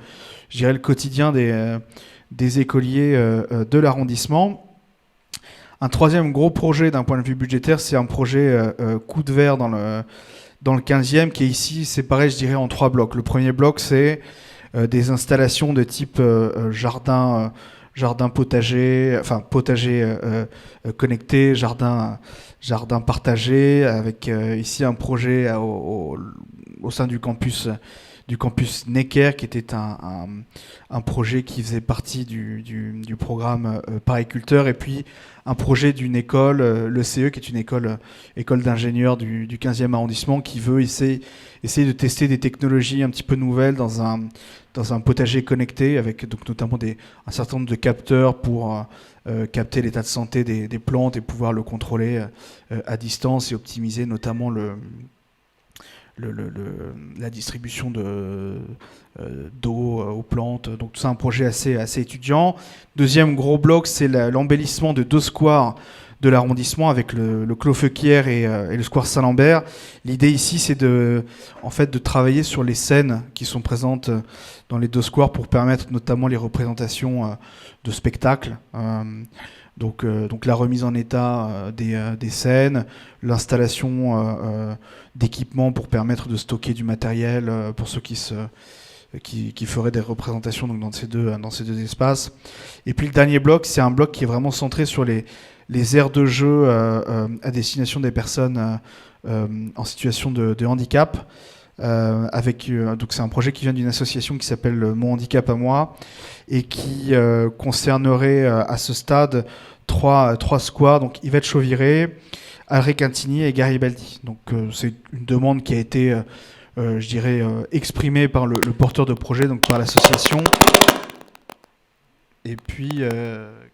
quotidien des écoliers de l'arrondissement. Un troisième gros projet d'un point de vue budgétaire, c'est un projet coup de verre dans le 15e, qui est ici séparé, je dirais, en 3 blocs. Le premier bloc, c'est des installations de type jardin potager, enfin potager connecté, jardin partagé, avec ici un projet au sein du campus Necker, qui était un projet qui faisait partie du programme Pariculteur, et puis un projet d'une école, le CE, qui est une école d'ingénieurs du 15e arrondissement, qui veut essayer de tester des technologies un petit peu nouvelles dans un potager connecté, avec donc notamment un certain nombre de capteurs pour capter l'état de santé des plantes et pouvoir le contrôler à distance, et optimiser notamment la distribution d'eau aux plantes. Donc tout ça, un projet assez étudiant. Deuxième gros bloc, c'est l'embellissement de 2 squares de l'arrondissement, avec le Clos Feuquière et le square Saint-Lambert. L'idée ici, c'est de travailler sur les scènes qui sont présentes dans les 2 squares, pour permettre notamment les représentations de spectacles. Donc la remise en état des scènes, l'installation d'équipements pour permettre de stocker du matériel pour ceux qui feraient des représentations donc dans ces deux espaces. Et puis le dernier bloc, c'est un bloc qui est vraiment centré sur les aires de jeu à destination des personnes en situation de handicap. Donc c'est un projet qui vient d'une association qui s'appelle Mon Handicap à moi, et qui concernerait à ce stade 3 squares, donc Yvette Chauviré, Alré Quintini et Garibaldi. Donc c'est une demande qui a été exprimée par le porteur de projet, donc par l'association, et puis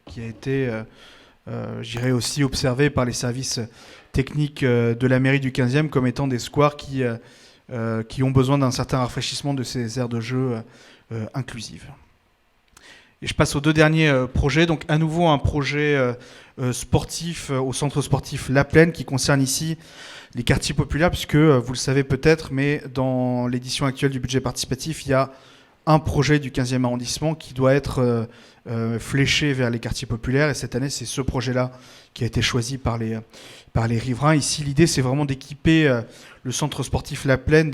qui a été aussi observée par les services techniques de la mairie du 15e comme étant des squares qui ont besoin d'un certain rafraîchissement de ces aires de jeu inclusives. Et je passe aux 2 derniers projets. Donc à nouveau un projet sportif au centre sportif La Plaine, qui concerne ici les quartiers populaires, puisque vous le savez peut-être, mais dans l'édition actuelle du budget participatif, il y a un projet du 15e arrondissement qui doit être fléché vers les quartiers populaires, et cette année c'est ce projet-là qui a été choisi par les riverains. Ici l'idée, c'est vraiment d'équiper le centre sportif La Plaine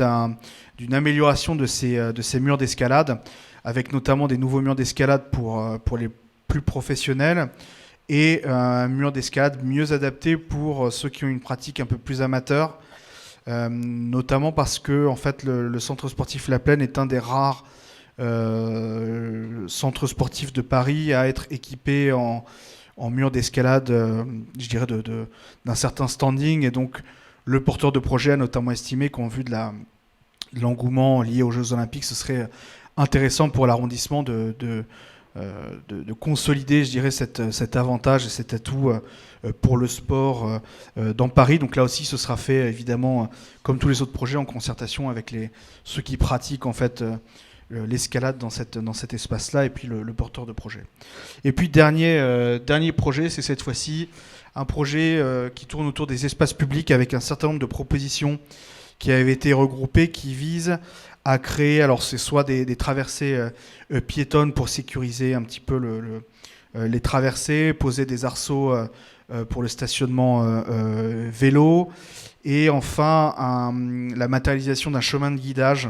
d'une amélioration de ces murs d'escalade, avec notamment des nouveaux murs d'escalade pour les plus professionnels, et un mur d'escalade mieux adapté pour ceux qui ont une pratique un peu plus amateur, notamment parce que en fait, le centre sportif La Plaine est un des rares centres sportifs de Paris à être équipé en mur d'escalade, d'un certain standing. Et donc le porteur de projet a notamment estimé qu'en vue de l'engouement lié aux Jeux Olympiques, ce serait intéressant pour l'arrondissement de consolider, cet avantage et cet atout pour le sport dans Paris. Donc là aussi, ce sera fait évidemment, comme tous les autres projets, en concertation avec ceux qui pratiquent en fait l'escalade dans cet espace-là, et puis le porteur de projet. Et puis dernier projet, c'est cette fois-ci un projet qui tourne autour des espaces publics, avec un certain nombre de propositions qui avaient été regroupées, qui visent à créer, alors c'est soit des traversées piétonnes pour sécuriser un petit peu les traversées, poser des arceaux pour le stationnement vélo, et enfin la matérialisation d'un chemin de guidage,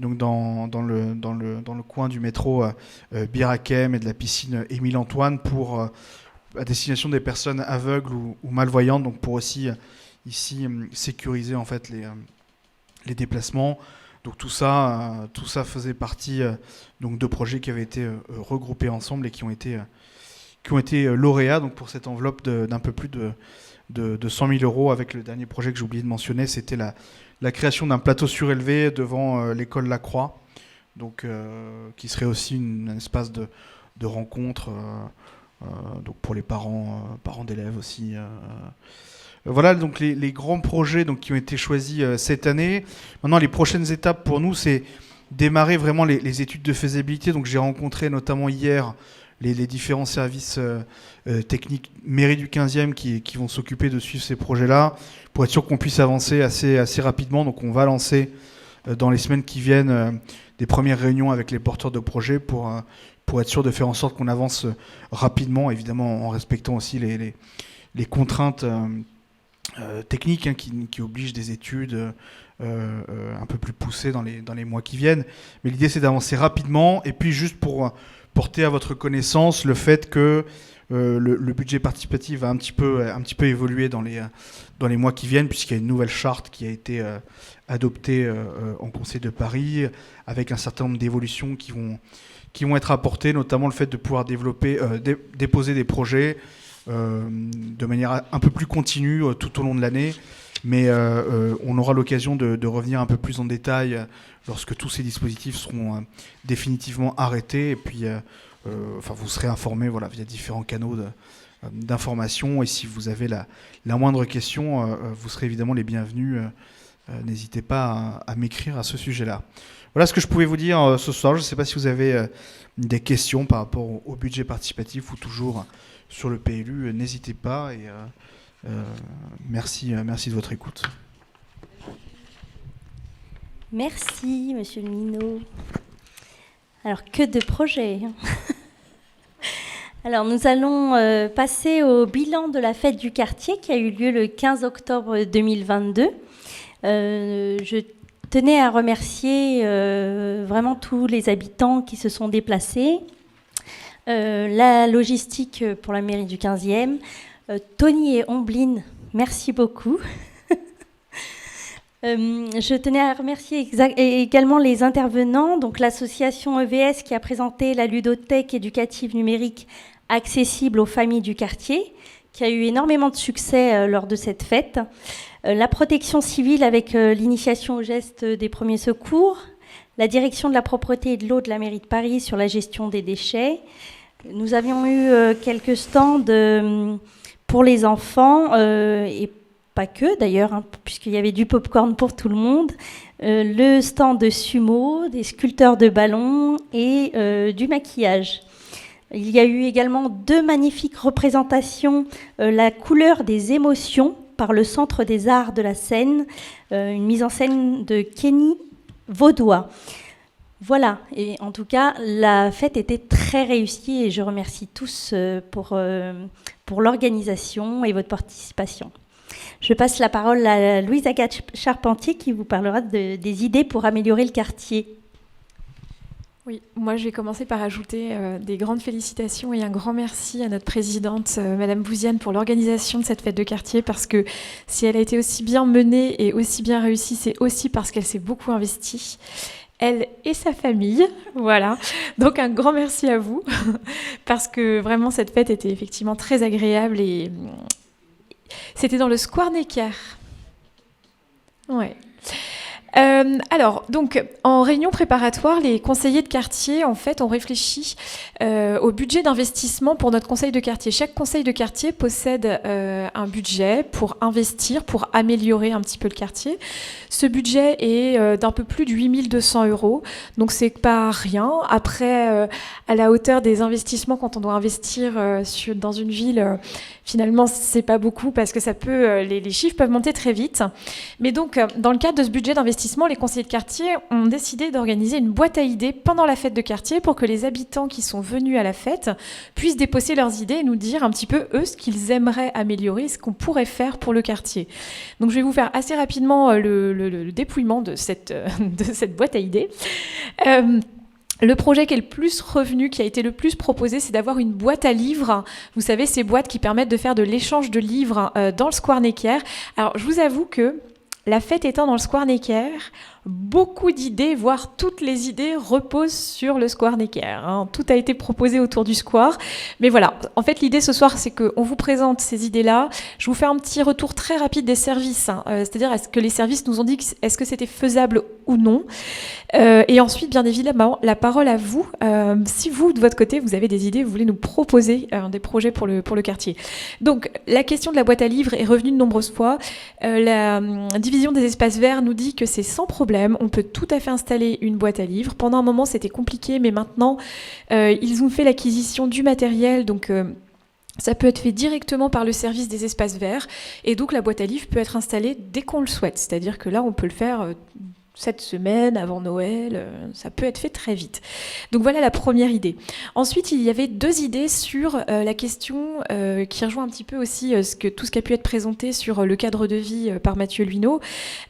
donc dans le coin du métro Bir-Hakeim et de la piscine Émile Antoine, pour à destination des personnes aveugles ou malvoyantes, donc pour aussi ici sécuriser en fait les déplacements. Donc tout ça faisait partie donc de projets qui avaient été regroupés ensemble et qui ont été lauréats donc pour cette enveloppe d'un peu plus de 100 000 euros. Avec le dernier projet que j'ai oublié de mentionner, c'était la création d'un plateau surélevé devant l'école Lacroix, donc qui serait aussi un espace de rencontre donc pour les parents d'élèves aussi. Voilà donc les grands projets donc, qui ont été choisis cette année. Maintenant, les prochaines étapes pour nous, c'est démarrer vraiment les études de faisabilité. Donc j'ai rencontré notamment hier les différents services techniques mairie du 15e qui vont s'occuper de suivre ces projets-là, pour être sûr qu'on puisse avancer assez rapidement. Donc on va lancer dans les semaines qui viennent des premières réunions avec les porteurs de projets pour être sûr de faire en sorte qu'on avance rapidement, évidemment en respectant aussi les contraintes techniques qui obligent des études un peu plus poussées dans les mois qui viennent. Mais l'idée, c'est d'avancer rapidement. Et puis, juste pour porter à votre connaissance le fait que le budget participatif va un petit peu évoluer dans les mois qui viennent, puisqu'il y a une nouvelle charte qui a été adoptée en Conseil de Paris, avec un certain nombre d'évolutions qui vont être apportées, notamment le fait de pouvoir déposer des projets de manière un peu plus continue tout au long de l'année. Mais on aura l'occasion de revenir un peu plus en détail lorsque tous ces dispositifs seront définitivement arrêtés. Et puis, vous serez informés via différents canaux d'information. Et si vous avez la moindre question, vous serez évidemment les bienvenus. N'hésitez pas à m'écrire à ce sujet-là. Voilà ce que je pouvais vous dire ce soir. Je ne sais pas si vous avez des questions par rapport au budget participatif ou toujours sur le PLU. N'hésitez pas. Et merci de votre écoute. Merci, Monsieur le Minot. Alors, que de projets. Alors, nous allons passer au bilan de la fête du quartier qui a eu lieu le 15 octobre 2022. Je tenais à remercier vraiment tous les habitants qui se sont déplacés, la logistique pour la mairie du 15e, Tony et Ombline, merci beaucoup. Je tenais à remercier également les intervenants, donc l'association EVS qui a présenté la ludothèque éducative numérique accessible aux familles du quartier, qui a eu énormément de succès lors de cette fête. La protection civile avec l'initiation au geste des premiers secours, la direction de la propreté et de l'eau de la mairie de Paris sur la gestion des déchets. Nous avions eu quelques stands pour les enfants et pas que d'ailleurs, puisqu'il y avait du pop-corn pour tout le monde, le stand de sumo, des sculpteurs de ballons et du maquillage. Il y a eu également 2 magnifiques représentations, la couleur des émotions par le Centre des Arts de la Seine, une mise en scène de Kenny Vaudois. Voilà, et en tout cas, la fête était très réussie et je remercie tous pour l'organisation et votre participation. Je passe la parole à Louise Agathe Charpentier qui vous parlera des idées pour améliorer le quartier. Oui, moi je vais commencer par ajouter des grandes félicitations et un grand merci à notre présidente, Madame Bouziane, pour l'organisation de cette fête de quartier, parce que si elle a été aussi bien menée et aussi bien réussie, c'est aussi parce qu'elle s'est beaucoup investie. Elle et sa famille, voilà. Donc un grand merci à vous, parce que vraiment cette fête était effectivement très agréable et c'était dans le Square Necker. Ouais. Alors, donc, en réunion préparatoire, les conseillers de quartier, en fait, ont réfléchi au budget d'investissement pour notre conseil de quartier. Chaque conseil de quartier possède un budget pour investir, pour améliorer un petit peu le quartier. Ce budget est d'un peu plus de 8 200 €, donc c'est pas rien. Après, à la hauteur des investissements, quand on doit investir dans une ville, finalement, c'est pas beaucoup parce que ça peut, les chiffres peuvent monter très vite. Mais donc, dans le cadre de ce budget d'investissement, les conseillers de quartier ont décidé d'organiser une boîte à idées pendant la fête de quartier pour que les habitants qui sont venus à la fête puissent déposer leurs idées et nous dire un petit peu, eux, ce qu'ils aimeraient améliorer, ce qu'on pourrait faire pour le quartier. Donc, je vais vous faire assez rapidement le dépouillement de cette boîte à idées. Le projet qui est le plus revenu, qui a été le plus proposé, c'est d'avoir une boîte à livres. Vous savez, ces boîtes qui permettent de faire de l'échange de livres dans le Square Necker. Alors, je vous avoue que la fête étant dans le Square Necker, beaucoup d'idées, voire toutes les idées reposent sur le Square Necker. Tout a été proposé autour du Square. Mais voilà, en fait, l'idée ce soir, c'est qu'on vous présente ces idées-là. Je vous fais un petit retour très rapide des services. C'est-à-dire, est-ce que les services nous ont dit, est-ce que c'était faisable ou non. Et ensuite, bien évidemment, la parole à vous. Si vous, de votre côté, vous avez des idées, vous voulez nous proposer des projets pour le quartier. Donc, la question de la boîte à livres est revenue de nombreuses fois. La division des espaces verts nous dit que c'est sans problème. On peut tout à fait installer une boîte à livres. Pendant un moment, c'était compliqué, mais maintenant, ils ont fait l'acquisition du matériel. Donc, ça peut être fait directement par le service des espaces verts. Et donc, la boîte à livres peut être installée dès qu'on le souhaite. C'est-à-dire que là, on peut le faire cette semaine, avant Noël, ça peut être fait très vite. Donc voilà la première idée. Ensuite, il y avait 2 idées sur la question qui rejoint un petit peu aussi tout ce qui a pu être présenté sur le cadre de vie par Mathieu Luineau,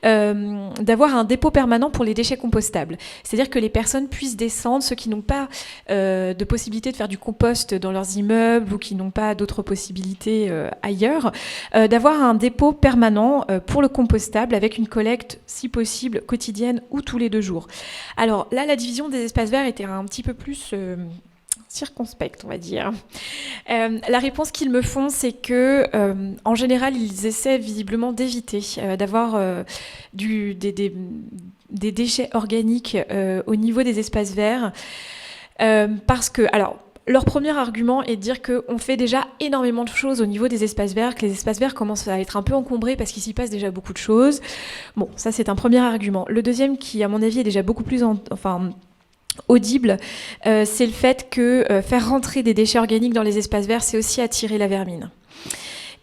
d'avoir un dépôt permanent pour les déchets compostables. C'est-à-dire que les personnes puissent descendre, ceux qui n'ont pas de possibilité de faire du compost dans leurs immeubles ou qui n'ont pas d'autres possibilités ailleurs, d'avoir un dépôt permanent pour le compostable avec une collecte, si possible, quotidienne ou tous les 2 jours. Alors là, la division des espaces verts était un petit peu plus circonspecte, on va dire. La réponse qu'ils me font, c'est que, en général, ils essaient visiblement d'éviter d'avoir des déchets organiques au niveau des espaces verts, parce que, alors, leur premier argument est de dire qu'on fait déjà énormément de choses au niveau des espaces verts, que les espaces verts commencent à être un peu encombrés parce qu'il s'y passe déjà beaucoup de choses. Bon, ça c'est un premier argument. Le deuxième, qui à mon avis est déjà beaucoup plus audible, c'est le fait que faire rentrer des déchets organiques dans les espaces verts, c'est aussi attirer la vermine.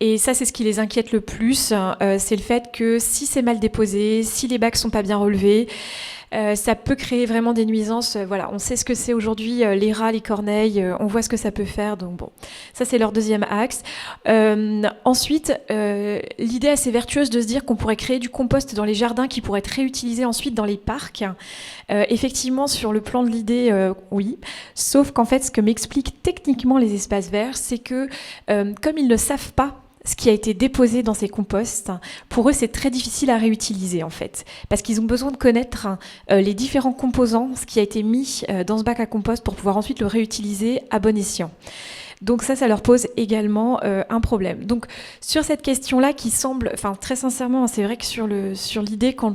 Et ça, c'est ce qui les inquiète le plus, c'est le fait que si c'est mal déposé, si les bacs sont pas bien relevés, ça peut créer vraiment des nuisances. Voilà, on sait ce que c'est aujourd'hui, les rats, les corneilles, on voit ce que ça peut faire. Donc bon, ça c'est leur deuxième axe. Ensuite, l'idée assez vertueuse de se dire qu'on pourrait créer du compost dans les jardins qui pourrait être réutilisé ensuite dans les parcs. Effectivement, sur le plan de l'idée, oui. Sauf qu'en fait, ce que m'expliquent techniquement les espaces verts, c'est que comme ils ne savent pas ce qui a été déposé dans ces composts, pour eux, c'est très difficile à réutiliser, en fait. Parce qu'ils ont besoin de connaître les différents composants, ce qui a été mis dans ce bac à compost pour pouvoir ensuite le réutiliser à bon escient. Donc ça leur pose également un problème. Donc sur cette question-là qui semble, enfin très sincèrement, c'est vrai que sur l'idée, quand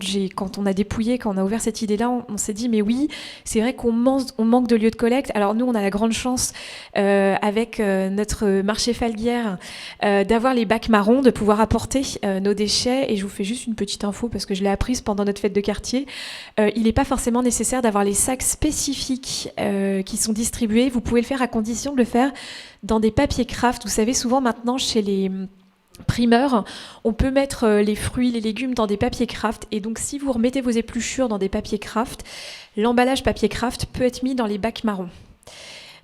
on a dépouillé, quand on a ouvert cette idée-là, on s'est dit mais oui, c'est vrai qu'on manque de lieux de collecte. Alors nous, on a la grande chance avec notre marché Falguière d'avoir les bacs marrons, de pouvoir apporter nos déchets. Et je vous fais juste une petite info parce que je l'ai apprise pendant notre fête de quartier. Il n'est pas forcément nécessaire d'avoir les sacs spécifiques qui sont distribués. Vous pouvez le faire à condition de le faire dans des papiers craft. Vous savez, souvent maintenant chez les primeurs, on peut mettre les fruits, les légumes dans des papiers craft. Et donc si vous remettez vos épluchures dans des papiers craft, l'emballage papier craft peut être mis dans les bacs marrons.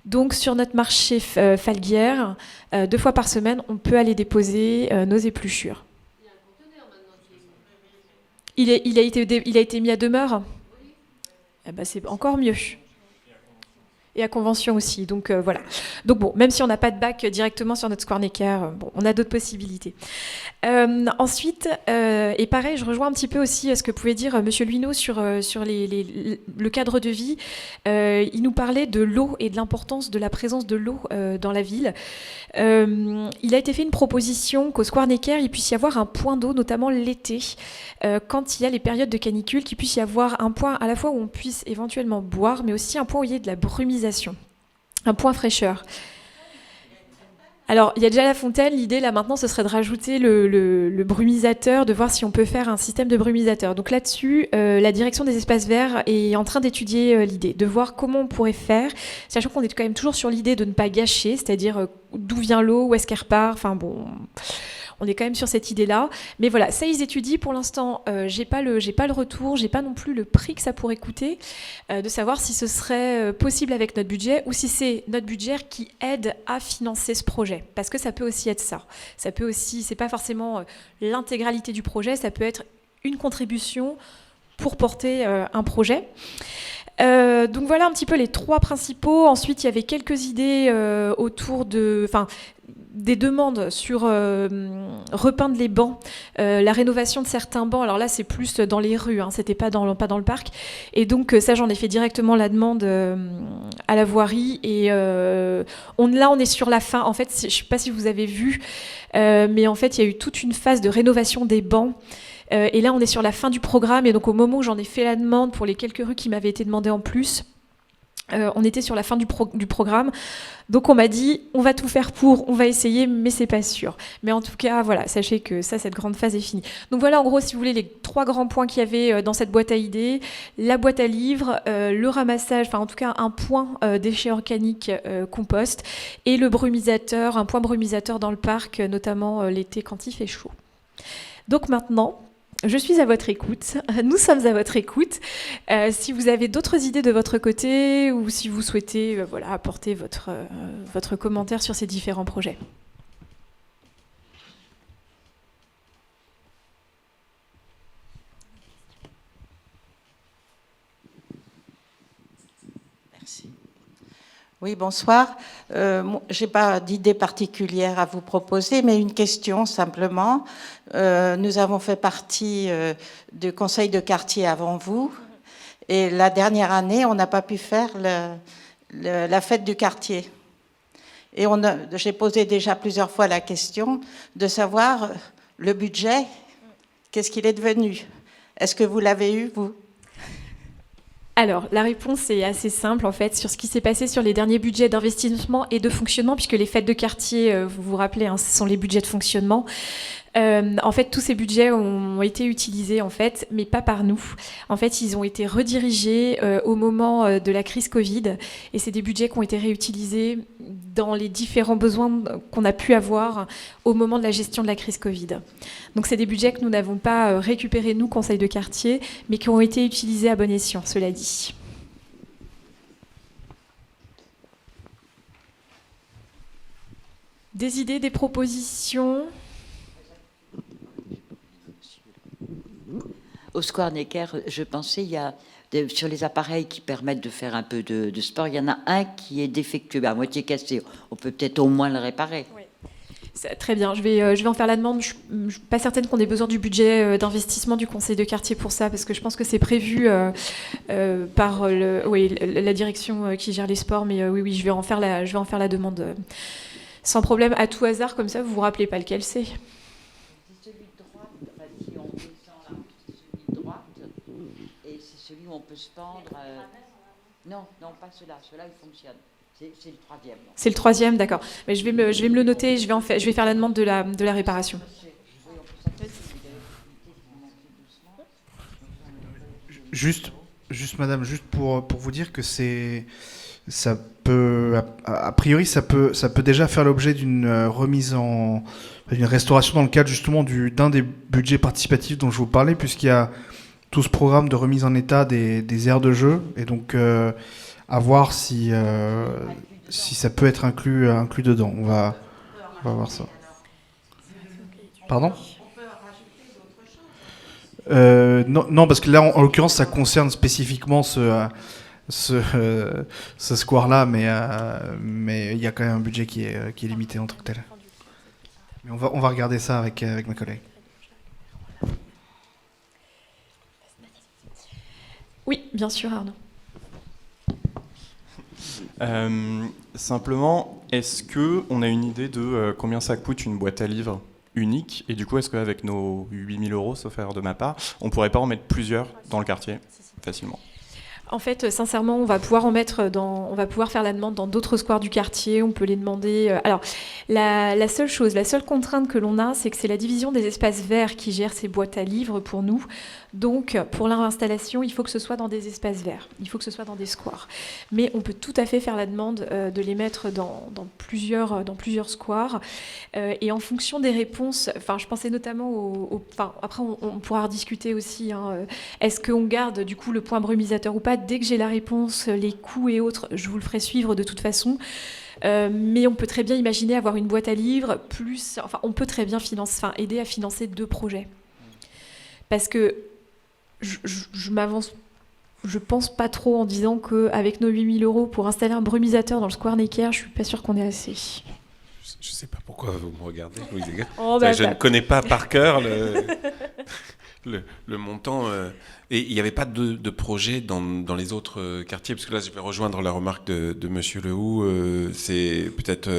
Donc sur notre marché Falguière, 2 fois par semaine, on peut aller déposer nos épluchures. Il a été mis à demeure. Eh ben, c'est encore mieux. Et à convention aussi. Donc voilà. Donc bon, même si on n'a pas de bac directement sur notre Square Necker, bon, on a d'autres possibilités. Ensuite, et pareil, je rejoins un petit peu aussi ce que pouvait dire Monsieur Luineau sur le cadre de vie. Il nous parlait de l'eau et de l'importance de la présence de l'eau dans la ville. Il a été fait une proposition qu'au Square Necker, il puisse y avoir un point d'eau, notamment l'été, quand il y a les périodes de canicule, qu'il puisse y avoir un point à la fois où on puisse éventuellement boire, mais aussi un point où il y ait de la brumisation. Un point fraîcheur. Alors, il y a déjà la fontaine. L'idée, là, maintenant, ce serait de rajouter le brumisateur, de voir si on peut faire un système de brumisateur. Donc là-dessus, la direction des espaces verts est en train d'étudier l'idée, de voir comment on pourrait faire, sachant qu'on est quand même toujours sur l'idée de ne pas gâcher, c'est-à-dire d'où vient l'eau, où est-ce qu'elle repart, enfin bon... On est quand même sur cette idée-là. Mais voilà, ça, ils étudient. Pour l'instant, j'ai pas le retour, j'ai pas non plus le prix que ça pourrait coûter, de savoir si ce serait possible avec notre budget ou si c'est notre budget qui aide à financer ce projet. Parce que ça peut aussi être ça. Ça peut aussi, c'est pas forcément l'intégralité du projet, ça peut être une contribution pour porter un projet. Donc voilà un petit peu les 3 principaux. Ensuite, il y avait quelques idées autour des demandes sur repeindre les bancs, la rénovation de certains bancs. Alors là, c'est plus dans les rues, hein, c'était pas dans le parc. Et donc ça, j'en ai fait directement la demande à la voirie. Et on est sur la fin. En fait, je sais pas si vous avez vu, mais en fait, il y a eu toute une phase de rénovation des bancs Et là, on est sur la fin du programme, et donc au moment où j'en ai fait la demande pour les quelques rues qui m'avaient été demandées en plus, on était sur la fin du programme. Donc on m'a dit, on va tout faire pour, on va essayer, mais c'est pas sûr. Mais en tout cas, voilà, sachez que cette grande phase est finie. Donc voilà, en gros, si vous voulez, les 3 grands points qu'il y avait dans cette boîte à idées: la boîte à livres, le ramassage, enfin en tout cas un point déchets organiques compost, et le brumisateur, un point brumisateur dans le parc, notamment l'été quand il fait chaud. Donc maintenant, je suis à votre écoute, nous sommes à votre écoute. Si vous avez d'autres idées de votre côté, ou si vous souhaitez voilà, apporter votre commentaire sur ces différents projets. Merci. Oui, bonsoir. Je n'ai pas d'idée particulière à vous proposer, mais une question simplement. Nous avons fait partie du conseil de quartier avant vous, et la dernière année, on n'a pas pu faire la fête du quartier. Et j'ai posé déjà plusieurs fois la question de savoir le budget, qu'est-ce qu'il est devenu? Est-ce que vous l'avez eu, vous? Alors, la réponse est assez simple, en fait, sur ce qui s'est passé sur les derniers budgets d'investissement et de fonctionnement, puisque les fêtes de quartier, vous vous rappelez, hein, ce sont les budgets de fonctionnement. En fait, tous ces budgets ont été utilisés, en fait, mais pas par nous. En fait, ils ont été redirigés au moment de la crise Covid, et c'est des budgets qui ont été réutilisés dans les différents besoins qu'on a pu avoir au moment de la gestion de la crise Covid. Donc, c'est des budgets que nous n'avons pas récupérés, nous, conseil de quartier, mais qui ont été utilisés à bon escient, cela dit. Des idées, des propositions ? Au Square Necker, je pensais, il y a sur les appareils qui permettent de faire un peu de sport, il y en a un qui est défectueux, à moitié cassé. On peut peut-être au moins le réparer. Oui. Très bien, je vais en faire la demande. Je ne suis pas certaine qu'on ait besoin du budget d'investissement du conseil de quartier pour ça, parce que je pense que c'est prévu par la direction qui gère les sports. Mais oui, je vais en faire la demande sans problème, à tout hasard, comme ça, vous ne vous rappelez pas lequel c'est. C'est celui de droite, enfin, si on descend là, c'est celui de droite, et c'est celui où on peut se pendre. Non, pas cela, cela il fonctionne. C'est le 3e. Non. C'est le 3e, d'accord. Mais je vais me le noter, je vais faire la demande de la réparation. Juste madame, juste pour vous dire que ça peut, a priori, ça peut déjà faire l'objet d'une d'une restauration dans le cadre justement d'un des budgets participatifs dont je vous parlais, puisqu'il y a tout ce programme de remise en état des aires de jeu, et donc à voir si ça peut être inclus dedans. On va voir ça. Pardon ? Non, parce que là, en l'occurrence, ça concerne spécifiquement ce square-là, mais il y a quand même un budget qui est limité en tant que tel. Mais on va regarder ça avec mes collègues. Oui, bien sûr, Arnaud. Simplement, est-ce qu'on a une idée de combien ça coûte une boîte à livres unique? Et du coup, est-ce qu'avec nos 8 000 €, sauf erreur de ma part, on ne pourrait pas en mettre plusieurs dans le quartier facilement? En fait, sincèrement, on va pouvoir faire la demande dans d'autres squares du quartier. On peut les demander. Alors, la seule contrainte que l'on a, c'est que c'est la division des espaces verts qui gère ces boîtes à livres pour nous. Donc, pour leur installation, il faut que ce soit dans des espaces verts. Il faut que ce soit dans des squares. Mais on peut tout à fait faire la demande de les mettre dans plusieurs squares. Et en fonction des réponses, je pensais notamment après, on pourra rediscuter aussi. Est-ce qu'on garde du coup le point brumisateur ou pas? Dès que j'ai la réponse, les coûts et autres, je vous le ferai suivre de toute façon. Mais on peut très bien imaginer avoir une boîte à livres on peut très bien aider à financer 2 projets. Parce que je m'avance, je pense pas trop en disant qu'avec nos 8 000 € pour installer un brumisateur dans le Square Necker, je suis pas sûre qu'on ait assez. Je sais pas pourquoi vous me regardez, Louise Ega. Je ne connais pas par cœur le montant. Et il n'y avait pas de projet dans les autres quartiers, parce que là, je vais rejoindre la remarque de Monsieur Lehoux. C'est peut-être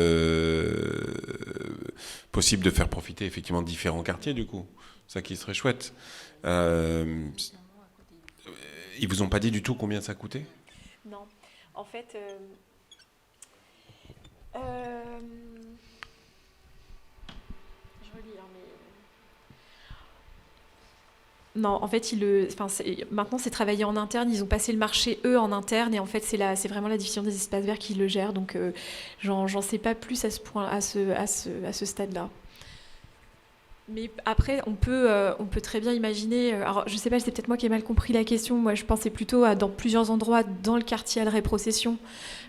possible de faire profiter effectivement différents quartiers, du coup. Ça qui serait chouette. Ils vous ont pas dit du tout combien ça coûtait? Non. En fait... Je relis, hein, mais... Non, en fait, maintenant, c'est travaillé en interne. Ils ont passé le marché, eux, en interne. Et en fait, c'est vraiment la division des espaces verts qui le gère. Donc, j'en sais pas plus à ce stade-là. Mais après, on peut très bien imaginer... alors, je sais pas, c'est peut-être moi qui ai mal compris la question. Moi, je pensais plutôt dans plusieurs endroits dans le quartier à la réprocession.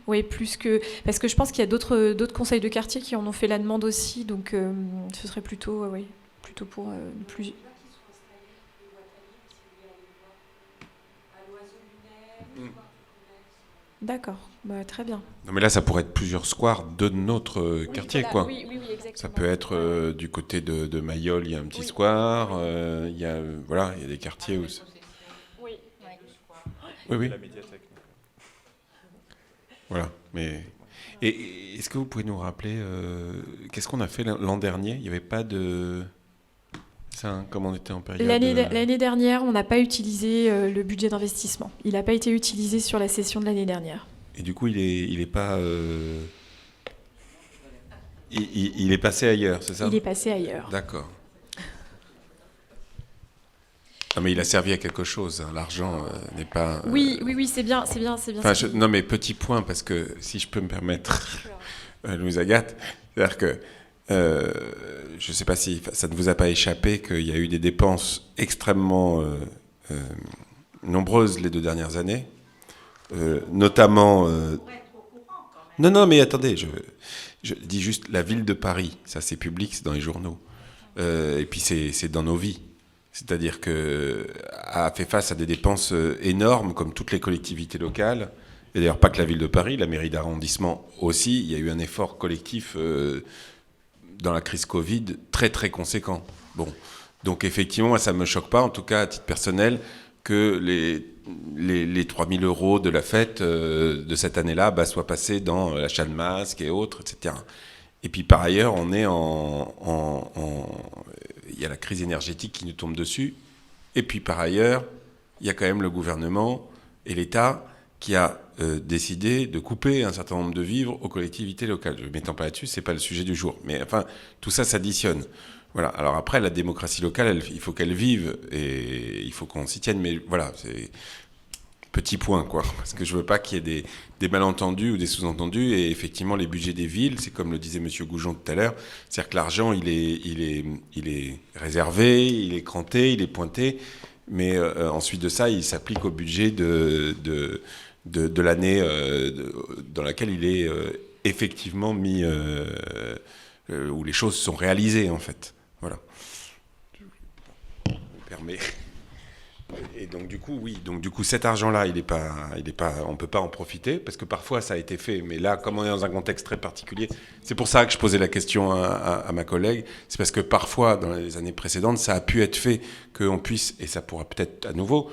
Oui, plus que... Parce que je pense qu'il y a d'autres conseils de quartier qui en ont fait la demande aussi. Donc, ce serait plutôt pour plus... D'accord, très bien. Non, mais là, ça pourrait être plusieurs squares de notre quartier, voilà, quoi. Oui, exactement. Ça peut être du côté de Mayol, il y a un petit square. Il y a des quartiers où... Oui. Oui. Voilà. Mais et est-ce que vous pouvez nous rappeler qu'est-ce qu'on a fait l'an dernier? Il n'y avait pas de... Ça, comme on était en période... L'année dernière, on n'a pas utilisé le budget d'investissement. Il n'a pas été utilisé sur la session de l'année dernière. Et du coup, il est pas... Il est passé ailleurs, c'est ça? Il est passé ailleurs. D'accord. Non, mais il a servi à quelque chose. Hein. L'argent n'est pas... Oui, c'est bien. Enfin, non, mais petit point, parce que si je peux me permettre, Louise Agathe, c'est-à-dire que je ne sais pas si ça ne vous a pas échappé qu'il y a eu des dépenses extrêmement nombreuses les 2 dernières années, notamment... Non, mais attendez, je dis juste la ville de Paris, ça c'est public, c'est dans les journaux, et puis c'est dans nos vies. C'est-à-dire a fait face à des dépenses énormes, comme toutes les collectivités locales, et d'ailleurs pas que la ville de Paris, la mairie d'arrondissement aussi. Il y a eu un effort collectif dans la crise Covid très très conséquent. Bon, donc effectivement, moi, ça ne me choque pas, en tout cas à titre personnel, que les 3 000 € de la fête de cette année-là soient passés dans l'achat de masques et autres, etc. Et puis par ailleurs, on est il y a la crise énergétique qui nous tombe dessus. Et puis par ailleurs, il y a quand même le gouvernement et l'État qui a décidé de couper un certain nombre de vivres aux collectivités locales. Je ne m'étends pas là-dessus, ce n'est pas le sujet du jour. Mais enfin, tout ça s'additionne. Voilà. Alors après, la démocratie locale, il faut qu'elle vive et il faut qu'on s'y tienne. Mais voilà, c'est petit point, quoi. Parce que je ne veux pas qu'il y ait des malentendus ou des sous-entendus. Et effectivement, les budgets des villes, c'est comme le disait M. Goujon tout à l'heure, c'est-à-dire que l'argent, il est réservé, il est cranté, il est pointé. Mais ensuite de ça, il s'applique au budget de l'année dans laquelle il est effectivement mis, où les choses sont réalisées, en fait. Voilà. Ça me permet. Et donc du coup, oui. Donc du coup, cet argent-là, on ne peut pas en profiter parce que parfois ça a été fait. Mais là, comme on est dans un contexte très particulier, c'est pour ça que je posais la question à ma collègue. C'est parce que parfois, dans les années précédentes, ça a pu être fait qu'on puisse, et ça pourra peut-être à nouveau,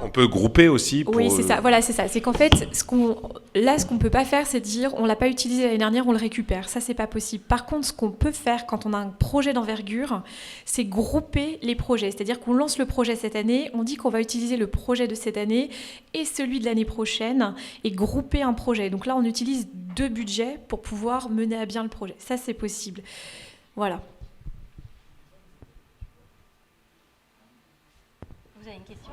on peut grouper aussi. Oui, c'est ça. Voilà, c'est ça. C'est qu'en fait, ce qu'on peut pas faire, c'est dire on l'a pas utilisé l'année dernière, on le récupère. Ça, c'est pas possible. Par contre, ce qu'on peut faire quand on a un projet d'envergure, c'est grouper les projets. C'est-à-dire qu'on lance le projet cette année, on dit qu'on va utiliser le projet de cette année et celui de l'année prochaine et grouper un projet. Donc là, on utilise 2 budgets pour pouvoir mener à bien le projet. Ça, c'est possible. Voilà. Vous avez une question ?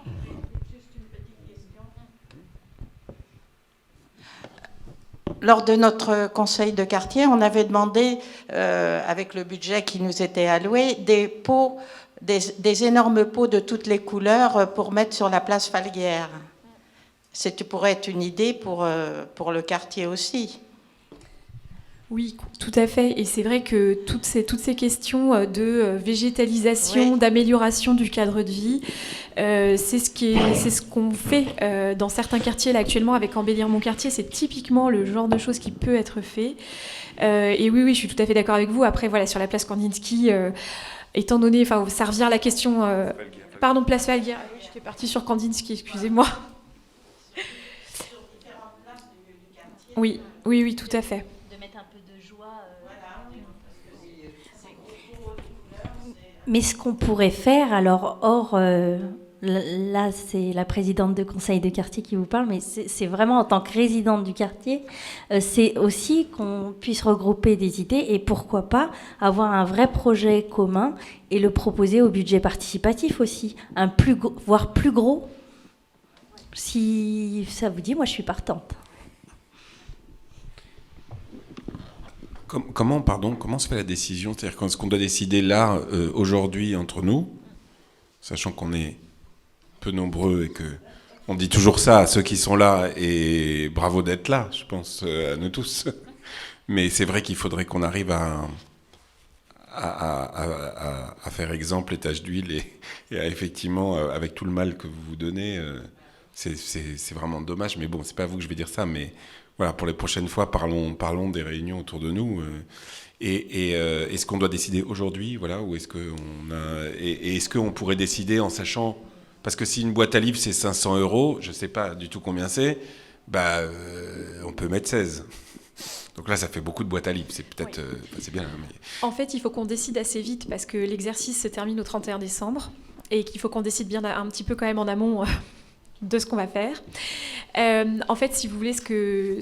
Lors de notre conseil de quartier, on avait demandé, avec le budget qui nous était alloué, des énormes pots de toutes les couleurs pour mettre sur la place Falguière. Ça pourrait être une idée pour le quartier aussi. Oui, tout à fait. Et c'est vrai que toutes ces questions de végétalisation, d'amélioration du cadre de vie, c'est ce qu'on fait dans certains quartiers là actuellement avec Embellir mon quartier. C'est typiquement le genre de choses qui peut être fait. Et oui, je suis tout à fait d'accord avec vous. Après, voilà, sur la place Kandinsky, étant donné, ça revient à la question. Pardon, place Falguière. Oui, j'étais partie sur Kandinsky, excusez-moi. Oui, tout à fait. Mais ce qu'on pourrait faire, alors là c'est la présidente de conseil de quartier qui vous parle, mais c'est vraiment en tant que résidente du quartier, c'est aussi qu'on puisse regrouper des idées et pourquoi pas avoir un vrai projet commun et le proposer au budget participatif aussi, voire plus gros. Si ça vous dit, moi je suis partante. Comment se fait la décision? C'est-à-dire est-ce qu'on doit décider là, aujourd'hui, entre nous, sachant qu'on est peu nombreux et que on dit toujours ça à ceux qui sont là, et bravo d'être là, je pense, à nous tous. Mais c'est vrai qu'il faudrait qu'on arrive à faire exemple et tâche d'huile et à effectivement, avec tout le mal que vous vous donnez, c'est vraiment dommage. Mais bon, c'est pas à vous que je vais dire ça, mais voilà, pour les prochaines fois, parlons des réunions autour de nous. Est-ce qu'on doit décider aujourd'hui, voilà, ou est-ce qu'on pourrait décider en sachant, parce que si une boîte à livres c'est 500 €, je sais pas du tout combien c'est, on peut mettre 16. Donc là, ça fait beaucoup de boîtes à livres. C'est peut-être, c'est bien. Mais... En fait, il faut qu'on décide assez vite parce que l'exercice se termine au 31 décembre et qu'il faut qu'on décide bien un petit peu quand même en amont de ce qu'on va faire. En fait, si vous voulez, ce que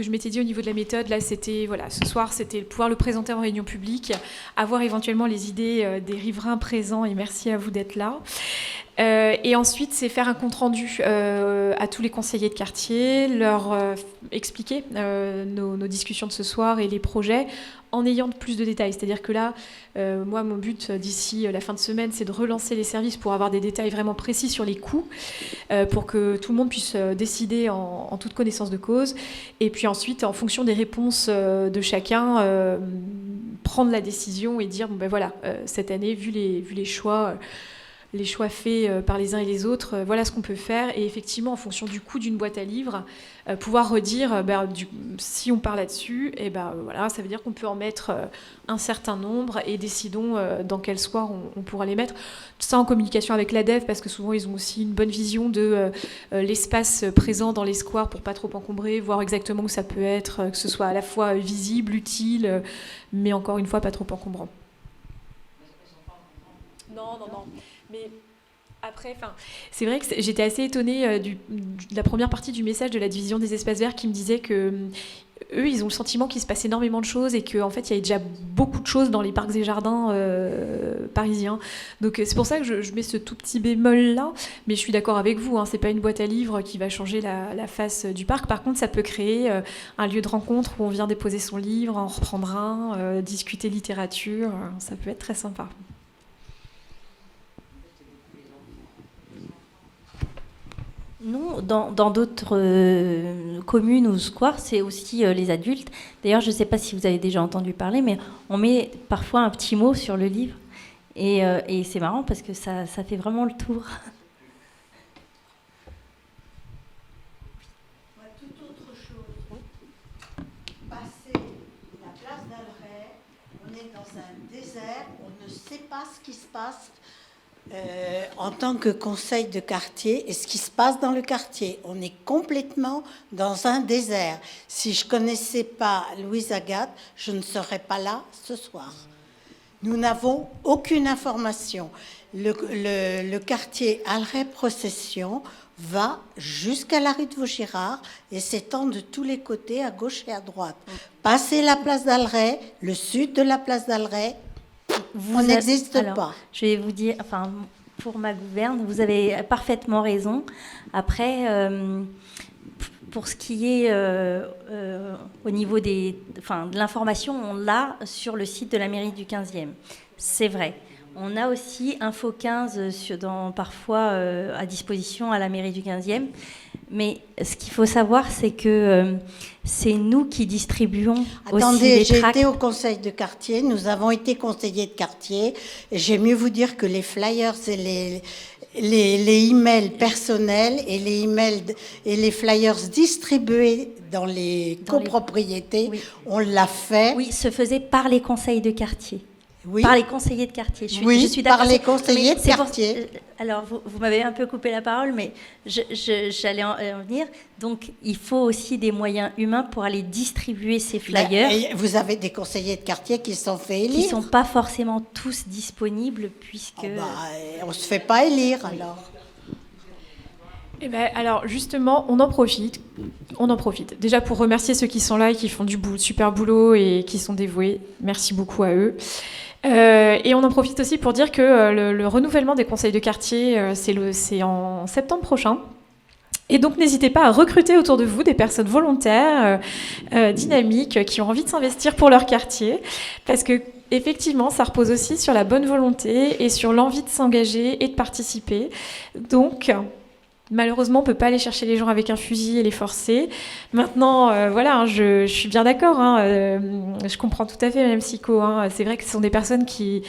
je m'étais dit au niveau de la méthode, là, c'était, voilà, ce soir, c'était pouvoir le présenter en réunion publique, avoir éventuellement les idées des riverains présents, et merci à vous d'être là. Et ensuite, c'est faire un compte-rendu à tous les conseillers de quartier, leur expliquer nos discussions de ce soir et les projets, en ayant plus de détails. C'est-à-dire que là, moi, mon but d'ici la fin de semaine, c'est de relancer les services pour avoir des détails vraiment précis sur les coûts, pour que tout le monde puisse décider en toute connaissance de cause. Et puis ensuite, en fonction des réponses de chacun, prendre la décision et dire, bon, ben voilà, cette année, vu les choix faits par les uns et les autres, voilà ce qu'on peut faire. Et effectivement, en fonction du coût d'une boîte à livres, pouvoir redire, si on part là-dessus, voilà, ça veut dire qu'on peut en mettre un certain nombre et décidons dans quel soir on pourra les mettre. Tout ça en communication avec l'ADEV, parce que souvent, ils ont aussi une bonne vision de l'espace présent dans les squares pour pas trop encombrer, voir exactement où ça peut être, que ce soit à la fois visible, utile, mais encore une fois, pas trop encombrant. Non. Mais après, c'est vrai que j'étais assez étonnée de la première partie du message de la division des espaces verts qui me disait que eux, ils ont le sentiment qu'il se passe énormément de choses et qu'en fait, il y a déjà beaucoup de choses dans les parcs et jardins parisiens. Donc c'est pour ça que je mets ce tout petit bémol-là. Mais je suis d'accord avec vous, hein, c'est pas une boîte à livres qui va changer la face du parc. Par contre, ça peut créer un lieu de rencontre où on vient déposer son livre, en reprendre un, discuter littérature. Ça peut être très sympa. Non, dans d'autres communes ou squares, c'est aussi les adultes. D'ailleurs, je ne sais pas si vous avez déjà entendu parler, mais on met parfois un petit mot sur le livre. Et c'est marrant parce que ça fait vraiment le tour. Toute autre chose. Passer la place d'Alray, on est dans un désert, on ne sait pas ce qui se passe. En tant que conseil de quartier et ce qui se passe dans le quartier. On est complètement dans un désert. Si je ne connaissais pas Louise Agathe, je ne serais pas là ce soir. Nous n'avons aucune information. Le quartier Alray Procession va jusqu'à la rue de Vaugirard et s'étend de tous les côtés, à gauche et à droite. Passer la place d'Alray, le sud de la place d'Alray, on n'existe pas. Je vais vous dire, pour ma gouverne, vous avez parfaitement raison. Après, pour ce qui est au niveau de l'information, on l'a sur le site de la mairie du 15e. C'est vrai. On a aussi Info 15 parfois à disposition à la mairie du 15e. Mais ce qu'il faut savoir, c'est que c'est nous qui distribuons aussi les j'ai tracts. été au conseil de quartier, nous avons été conseillers de quartier, et j'ai mieux vous dire que les flyers et les emails personnels et les emails et les flyers distribués dans les copropriétés, on l'a fait. Oui, se faisait par les conseils de quartier. Oui. Par les conseillers de quartier. Oui, je suis par d'accord. les conseillers Mais de c'est quartier. Alors, vous m'avez un peu coupé la parole, mais j'allais en venir. Donc, il faut aussi des moyens humains pour aller distribuer ces flyers. Et vous avez des conseillers de quartier qui se sont fait élire. Qui ne sont pas forcément tous disponibles, puisque... on ne se fait pas élire, alors. Eh ben, alors justement, on en profite. Déjà pour remercier ceux qui sont là et qui font du super boulot et qui sont dévoués. Merci beaucoup à eux. Et on en profite aussi pour dire que le renouvellement des conseils de quartier, c'est en septembre prochain. Et donc n'hésitez pas à recruter autour de vous des personnes volontaires, dynamiques, qui ont envie de s'investir pour leur quartier. Parce que effectivement, ça repose aussi sur la bonne volonté et sur l'envie de s'engager et de participer. Donc... Malheureusement, on ne peut pas aller chercher les gens avec un fusil et les forcer. Maintenant, voilà, je suis bien d'accord. Je comprends tout à fait, Mme Sicot. C'est vrai que ce sont des personnes qui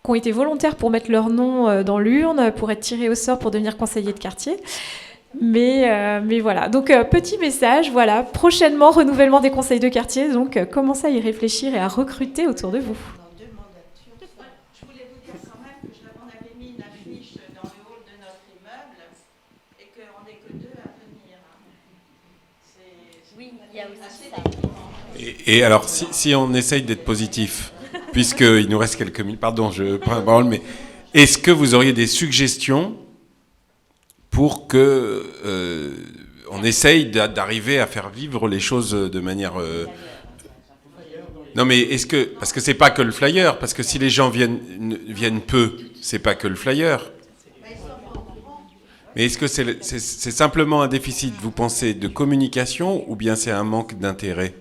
ont été volontaires pour mettre leur nom dans l'urne, pour être tirées au sort pour devenir conseiller de quartier. Mais voilà. Donc, petit message, voilà. Prochainement, renouvellement des conseils de quartier. Donc, commencez à y réfléchir et à recruter autour de vous. Et alors, si on essaye d'être positif, puisqu'il nous reste quelques minutes, pardon, je prends la parole, mais est-ce que vous auriez des suggestions pour que on essaye d'arriver à faire vivre les choses de manière... Non, mais est-ce que... Parce que c'est pas que le flyer, parce que si les gens viennent peu, c'est pas que le flyer. Mais est-ce que c'est simplement un déficit, vous pensez, de communication, ou bien c'est un manque d'intérêt ?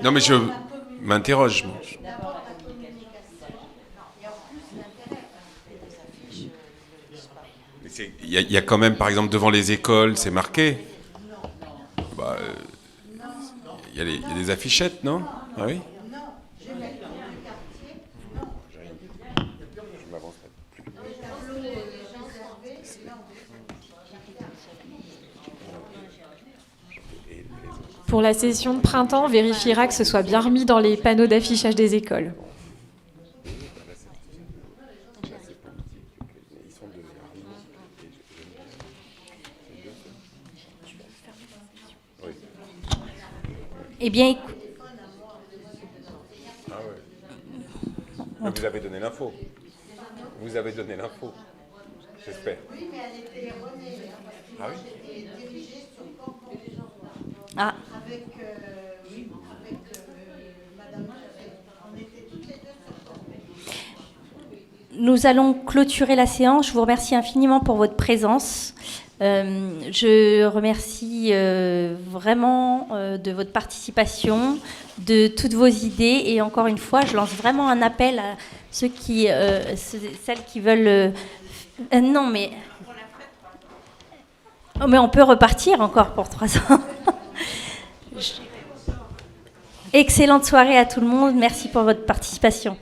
Non, mais je m'interroge. Il y a quand même, par exemple, devant les écoles, c'est marqué. Il y a des affichettes, non ? Ah oui ? Pour la session de printemps, on vérifiera que ce soit bien remis dans les panneaux d'affichage des écoles. Eh bien, vous avez donné l'info. Vous avez donné l'info. J'espère. Oui, mais elle était erronée. Ah oui ? C'était dirigé sur Ah. Avec Madame, on était toutes les deux sur Campbell. Nous allons clôturer la séance. Je vous remercie infiniment pour votre présence. Je remercie vraiment de votre participation, de toutes vos idées. Et encore une fois, je lance vraiment un appel à celles qui veulent... non, mais... Oh, mais on peut repartir encore pour 3 ans. Excellente soirée à tout le monde. Merci pour votre participation.